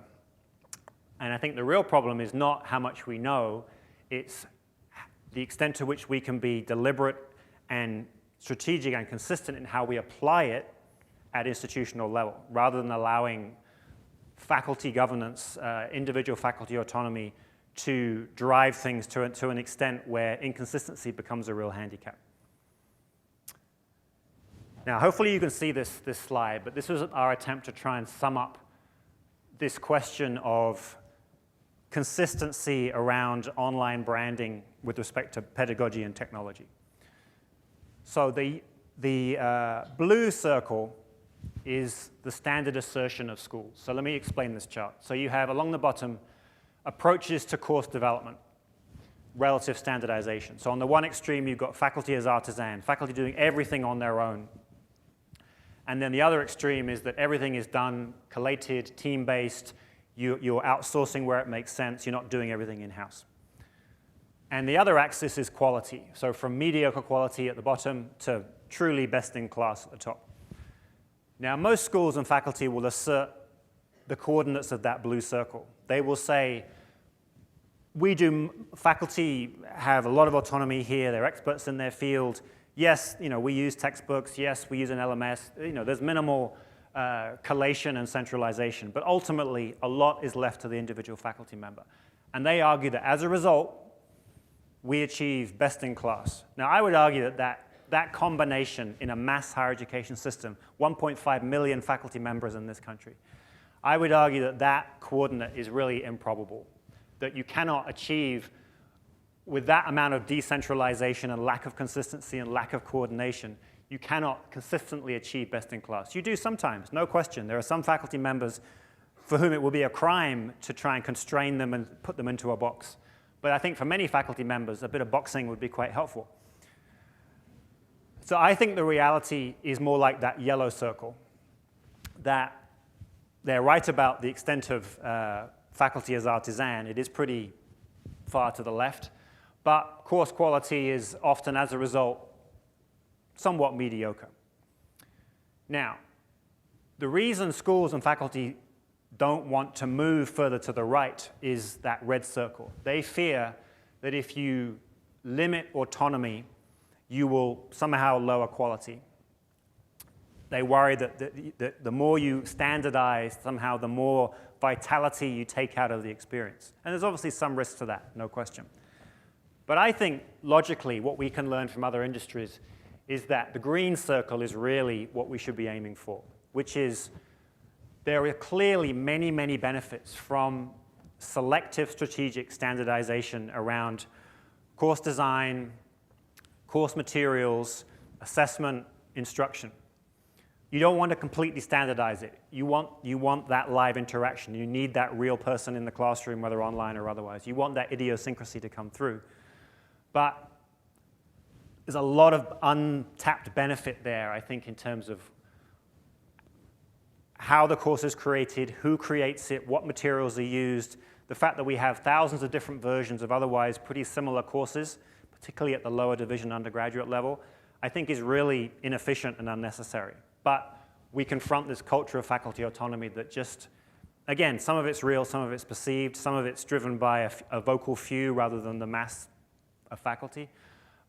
And I think the real problem is not how much we know, it's the extent to which we can be deliberate and strategic and consistent in how we apply it at institutional level, rather than allowing faculty governance, individual faculty autonomy to drive things to an extent where inconsistency becomes a real handicap. Now, hopefully you can see this slide, but this was our attempt to try and sum up this question of consistency around online branding with respect to pedagogy and technology. So the blue circle is the standard assertion of schools. So let me explain this chart. So you have along the bottom approaches to course development, relative standardization. So on the one extreme, you've got faculty as artisan, faculty doing everything on their own. And then the other extreme is that everything is done collated, team-based, you're outsourcing where it makes sense, you're not doing everything in-house. And the other axis is quality. So from mediocre quality at the bottom to truly best in class at the top. Now, most schools and faculty will assert the coordinates of that blue circle. They will say, faculty have a lot of autonomy here, they're experts in their field. Yes, we use textbooks, yes, we use an LMS, there's minimal collation and centralization, but ultimately, a lot is left to the individual faculty member. And they argue that as a result, we achieve best in class. Now, I would argue that combination in a mass higher education system, 1.5 million faculty members in this country, I would argue that coordinate is really improbable, that you cannot achieve with that amount of decentralization and lack of consistency and lack of coordination, you cannot consistently achieve best in class. You do sometimes, no question. There are some faculty members for whom it will be a crime to try and constrain them and put them into a box. But I think for many faculty members, a bit of boxing would be quite helpful. So I think the reality is more like that yellow circle, that they're right about the extent of faculty as artisan. It is pretty far to the left. But course quality is often, as a result, somewhat mediocre. Now, the reason schools and faculty don't want to move further to the right is that red circle. They fear that if you limit autonomy, you will somehow lower quality. They worry that the more you standardize, somehow the more vitality you take out of the experience. And there's obviously some risk to that, no question. But I think, logically, what we can learn from other industries is that the green circle is really what we should be aiming for, which is there are clearly many, many benefits from selective strategic standardization around course design, course materials, assessment, instruction. You don't want to completely standardize it. You want that live interaction. You need that real person in the classroom, whether online or otherwise. You want that idiosyncrasy to come through. But there's a lot of untapped benefit there, I think, in terms of how the course is created, who creates it, what materials are used, the fact that we have thousands of different versions of otherwise pretty similar courses, particularly at the lower division undergraduate level, I think is really inefficient and unnecessary. But we confront this culture of faculty autonomy that just, again, some of it's real, some of it's perceived, some of it's driven by a vocal few rather than the mass of faculty.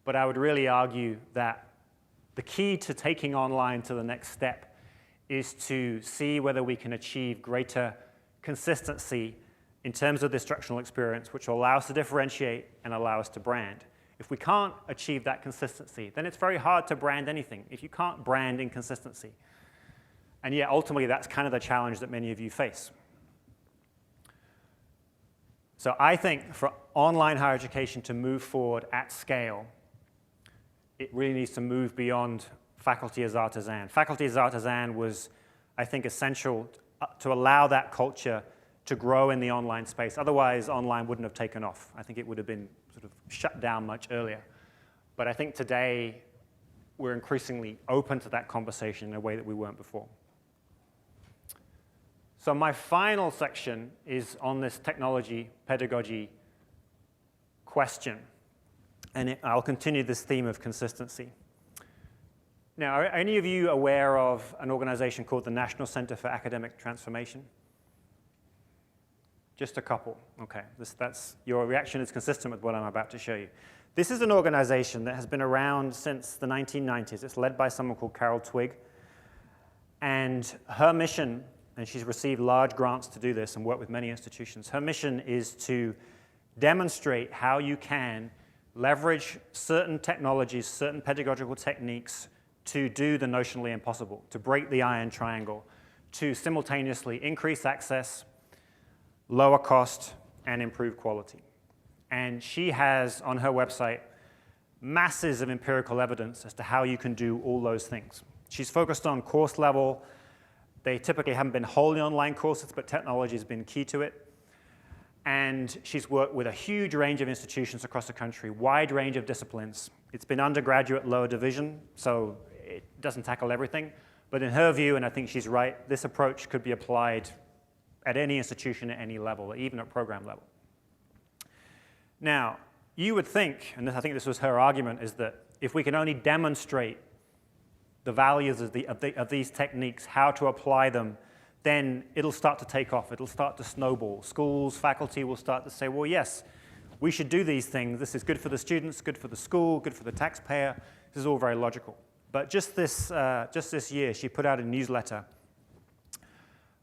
But I would really argue that the key to taking online to the next step is to see whether we can achieve greater consistency in terms of the instructional experience, which will allow us to differentiate and allow us to brand. If we can't achieve that consistency, then it's very hard to brand anything if you can't brand inconsistency. And yet, ultimately, that's kind of the challenge that many of you face. So I think for online higher education to move forward at scale, it really needs to move beyond faculty as artisan. Faculty as artisan was, I think, essential to allow that culture to grow in the online space. Otherwise, online wouldn't have taken off. I think it would have been sort of shut down much earlier. But I think today, we're increasingly open to that conversation in a way that we weren't before. So my final section is on this technology pedagogy question. And I'll continue this theme of consistency. Now, are any of you aware of an organization called the National Center for Academic Transformation? Just a couple. Okay, your reaction is consistent with what I'm about to show you. This is an organization that has been around since the 1990s. It's led by someone called Carol Twigg. And her mission, and she's received large grants to do this and worked with many institutions, her mission is to demonstrate how you can leverage certain technologies, certain pedagogical techniques to do the notionally impossible, to break the iron triangle, to simultaneously increase access, lower cost, and improve quality. And she has on her website masses of empirical evidence as to how you can do all those things. She's focused on course level. They typically haven't been wholly online courses, but technology has been key to it. And she's worked with a huge range of institutions across the country, wide range of disciplines. It's been undergraduate, lower division, so it doesn't tackle everything. But in her view, and I think she's right, this approach could be applied at any institution at any level, even at program level. Now, you would think, and I think this was her argument, is that if we can only demonstrate the values of these techniques, how to apply them, then it'll start to take off. It'll start to snowball. Schools, faculty will start to say, well, yes, we should do these things. This is good for the students, good for the school, good for the taxpayer. This is all very logical. But just this year, she put out a newsletter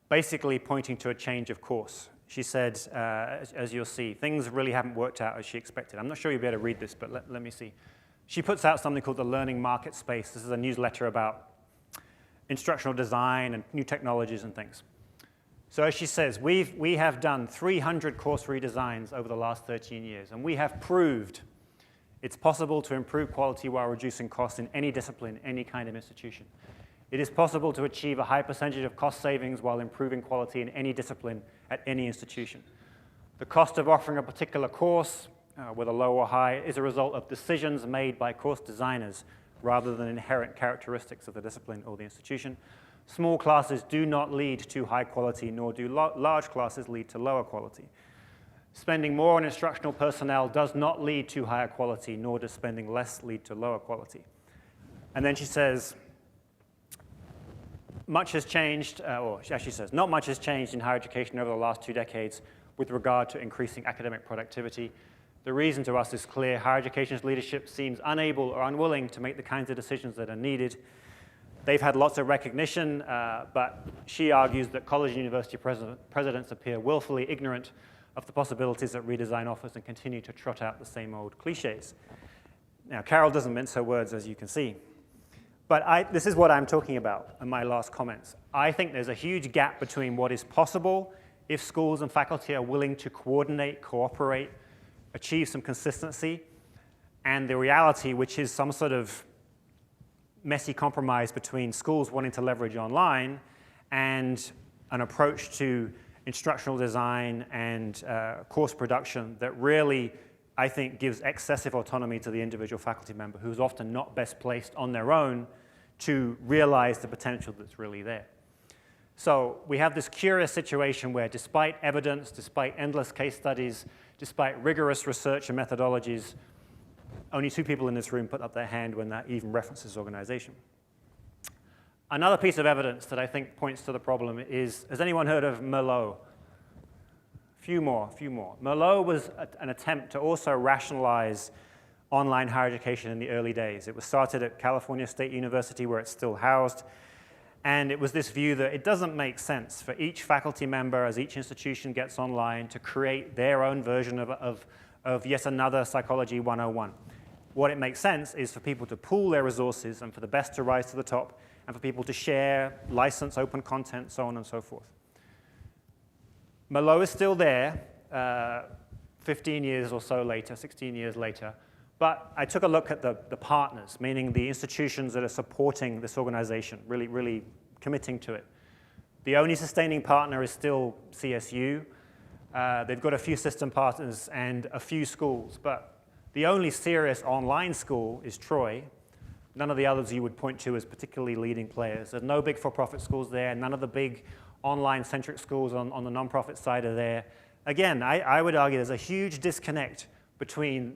basically pointing to a change of course. She said, as you'll see, things really haven't worked out as she expected. I'm not sure you'll be able to read this, but let me see. She puts out something called the Learning Market Space. This is a newsletter about instructional design and new technologies and things. So as she says, we have done 300 course redesigns over the last 13 years, and we have proved it's possible to improve quality while reducing costs in any discipline, any kind of institution. It is possible to achieve a high percentage of cost savings while improving quality in any discipline at any institution. The cost of offering a particular course, whether low or high, is a result of decisions made by course designers rather than inherent characteristics of the discipline or the institution. Small classes do not lead to high quality, nor do large classes lead to lower quality. Spending more on instructional personnel does not lead to higher quality, nor does spending less lead to lower quality. And then she says, much has changed, or she says, not much has changed in higher education over the last 2 decades with regard to increasing academic productivity. The reason to us is clear. Higher education's leadership seems unable or unwilling to make the kinds of decisions that are needed. They've had lots of recognition, but she argues that college and university presidents appear willfully ignorant of the possibilities that redesign offers and continue to trot out the same old cliches. Now, Carol doesn't mince her words, as you can see. But this is what I'm talking about in my last comments. I think there's a huge gap between what is possible if schools and faculty are willing to coordinate, cooperate, achieve some consistency, and the reality, which is some sort of messy compromise between schools wanting to leverage online and an approach to instructional design and course production that really, I think, gives excessive autonomy to the individual faculty member who's often not best placed on their own to realize the potential that's really there. So we have this curious situation where despite evidence, despite endless case studies, despite rigorous research and methodologies, only 2 people in this room put up their hand when that even references organization. Another piece of evidence that I think points to the problem is, has anyone heard of Merlot? Few more. Merlot was an attempt to also rationalize online higher education in the early days. It was started at California State University, where it's still housed. And it was this view that it doesn't make sense for each faculty member, as each institution gets online, to create their own version of yet another Psychology 101. What it makes sense is for people to pool their resources and for the best to rise to the top, and for people to share, license open content, so on and so forth. Merlot is still there 15 years or so later, 16 years later. But I took a look at the partners, meaning the institutions that are supporting this organization, really committing to it. The only sustaining partner is still CSU. They've got a few system partners and a few schools, but the only serious online school is Troy. None of the others you would point to as particularly leading players. There's no big for-profit schools there. None of the big online-centric schools on the nonprofit side are there. Again, I would argue there's a huge disconnect between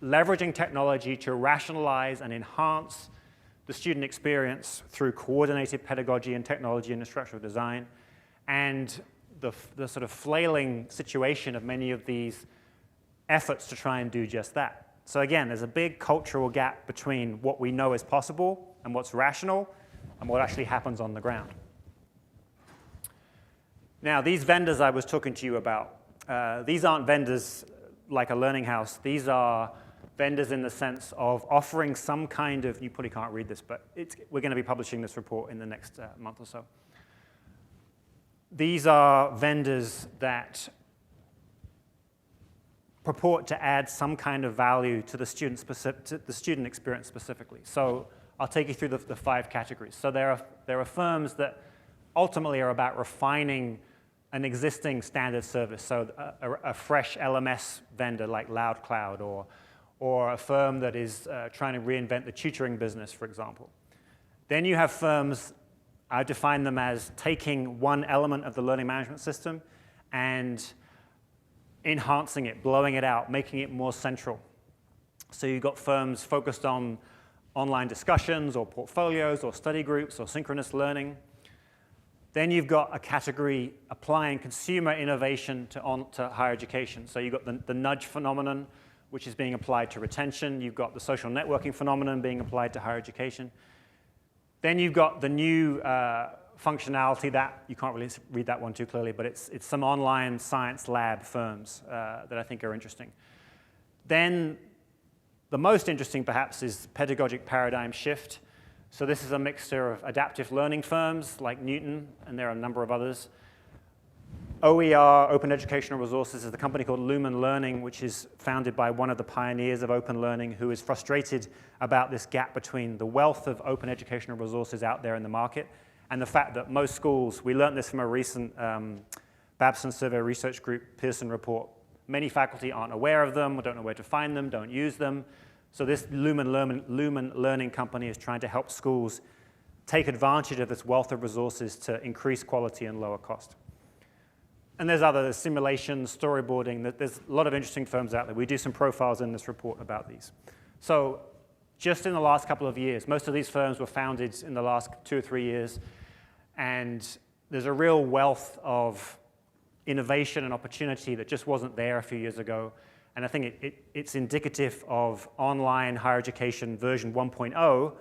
leveraging technology to rationalize and enhance the student experience through coordinated pedagogy and technology and instructional design, and the sort of flailing situation of many of these efforts to try and do just that. So again, there's a big cultural gap between what we know is possible and what's rational and what actually happens on the ground. Now, these vendors I was talking to you about, these aren't vendors like a learning house. These are vendors in the sense of offering some kind of, you probably can't read this, but we're going to be publishing this report in the next month or so. These are vendors that purport to add some kind of value to the student experience specifically. So I'll take you through the 5 categories. So there are firms that ultimately are about refining an existing standard service. So a fresh LMS vendor like LoudCloud, or a firm that is trying to reinvent the tutoring business, for example. Then you have firms, I define them as taking one element of the learning management system and enhancing it, blowing it out, making it more central. So you've got firms focused on online discussions or portfolios or study groups or synchronous learning. Then you've got a category applying consumer innovation to higher education. So you've got the nudge phenomenon, which is being applied to retention. You've got the social networking phenomenon being applied to higher education. Then you've got the new functionality that, you can't really read that one too clearly, but it's some online science lab firms that I think are interesting. Then the most interesting perhaps is pedagogic paradigm shift. So this is a mixture of adaptive learning firms like Newton, and there are a number of others. OER, Open Educational Resources, is a company called Lumen Learning, which is founded by one of the pioneers of open learning, who is frustrated about this gap between the wealth of open educational resources out there in the market and the fact that most schools, we learned this from a recent Babson Survey Research Group Pearson report, many faculty aren't aware of them, or don't know where to find them, don't use them. So this Lumen Learning company is trying to help schools take advantage of this wealth of resources to increase quality and lower cost. And there's other simulations, storyboarding. There's a lot of interesting firms out there. We do some profiles in this report about these. So just in the last couple of years, most of these firms were founded in the last 2 or 3 years. And there's a real wealth of innovation and opportunity that just wasn't there a few years ago. And I think it's indicative of online higher education version 1.0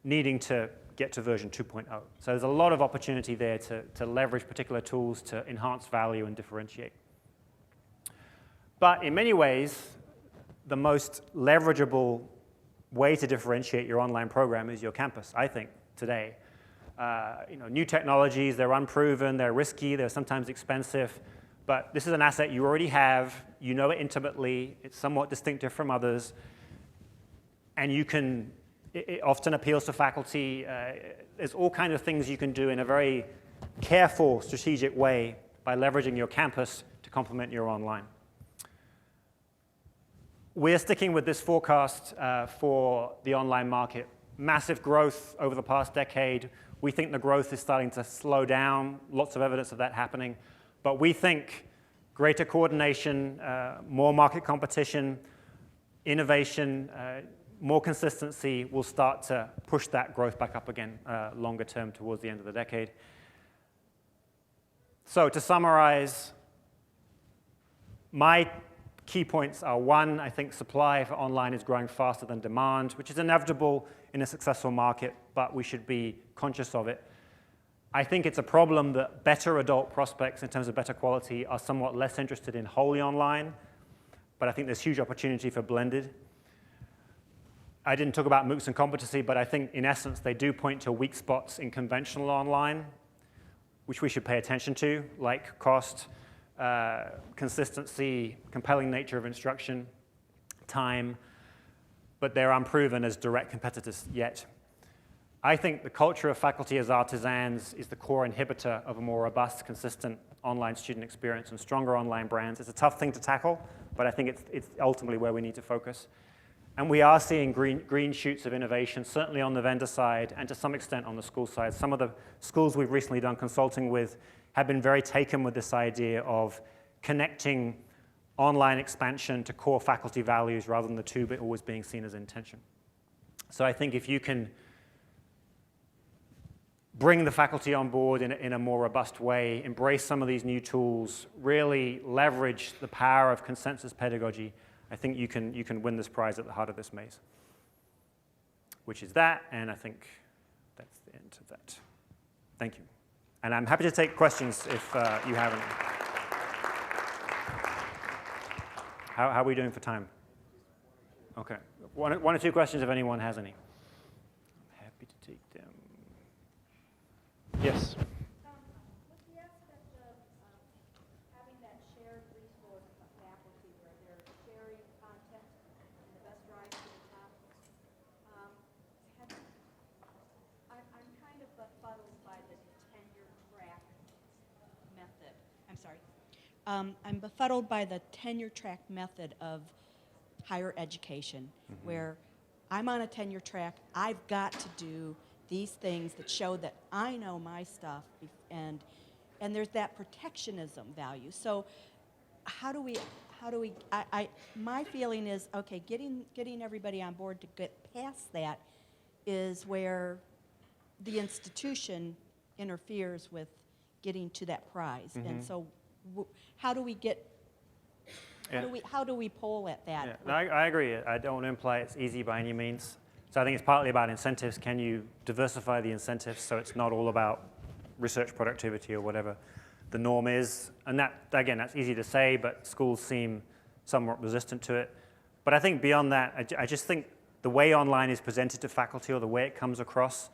needing to get to version 2.0. So there's a lot of opportunity there to leverage particular tools to enhance value and differentiate. But in many ways, the most leverageable way to differentiate your online program is your campus, I think, today. New technologies, they're unproven, they're risky, they're sometimes expensive, but this is an asset you already have, you know it intimately, it's somewhat distinctive from others, and you can, it often appeals to faculty. There's all kinds of things you can do in a very careful, strategic way by leveraging your campus to complement your online. We're sticking with this forecast for the online market. Massive growth over the past decade. We think the growth is starting to slow down. Lots of evidence of that happening. But we think greater coordination, more market competition, innovation, more consistency will start to push that growth back up again longer term towards the end of the decade. So to summarize, my key points are: one, I think supply for online is growing faster than demand, which is inevitable in a successful market, but we should be conscious of it. I think it's a problem that better adult prospects in terms of better quality are somewhat less interested in wholly online, but I think there's huge opportunity for blended. I didn't talk about MOOCs and competency, but I think in essence they do point to weak spots in conventional online, which we should pay attention to, like cost, consistency, compelling nature of instruction, time, but they're unproven as direct competitors yet. I think the culture of faculty as artisans is the core inhibitor of a more robust, consistent online student experience and stronger online brands. It's a tough thing to tackle, but I think it's ultimately where we need to focus. And we are seeing green shoots of innovation, certainly on the vendor side and to some extent on the school side. Some of the schools we've recently done consulting with have been very taken with this idea of connecting online expansion to core faculty values rather than the two but always being seen as intention. So I think if you can bring the faculty on board in a more robust way, embrace some of these new tools, really leverage the power of consensus pedagogy, I think you can win this prize at the heart of this maze, which is that, and I think that's the end of that. Thank you. And I'm happy to take questions if you have any. How are we doing for time? Okay. One or two questions if anyone has any. I'm happy to take them. Yes? With the aspect of having that shared resource of faculty where they're sharing content and the best rise to the top, I'm kind of befuddled by the tenure track method. I'm sorry. I'm befuddled by the tenure track method of higher education, where I'm on a tenure track, I've got to do these things that show that I know my stuff, and there's that protectionism value. So how do we my feeling is, okay, getting everybody on board to get past that is where the institution interferes with getting to that prize. And so how do we get, how do we pull at that? Yeah, I agree. I don't want to imply it's easy by any means. So I think it's partly about incentives. Can you diversify the incentives so it's not all about research productivity or whatever the norm is? And that, again, that's easy to say, but schools seem somewhat resistant to it. But I think beyond that, I just think the way online is presented to faculty or the way it comes across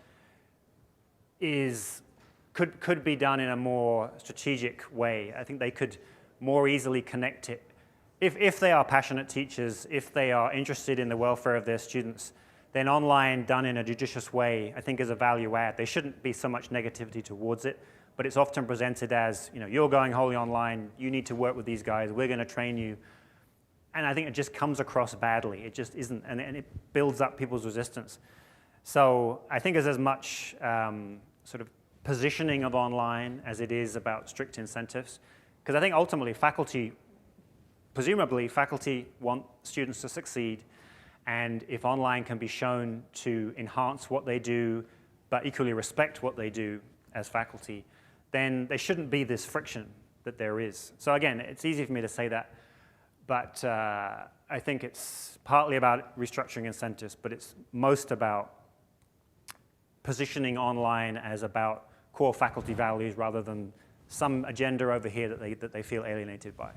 could be done in a more strategic way. I think they could more easily connect it. If they are passionate teachers, if they are interested in the welfare of their students, then online done in a judicious way, I think is a value add. There shouldn't be so much negativity towards it, but it's often presented as, you're going wholly online, you need to work with these guys, we're going to train you. And I think it just comes across badly. It just isn't, and it builds up people's resistance. So I think there's as much sort of positioning of online as it is about strict incentives. Because I think ultimately presumably faculty want students to succeed. And if online can be shown to enhance what they do, but equally respect what they do as faculty, then there shouldn't be this friction that there is. So again, it's easy for me to say that, but I think it's partly about restructuring incentives, but it's most about positioning online as about core faculty values rather than some agenda over here that they feel alienated by.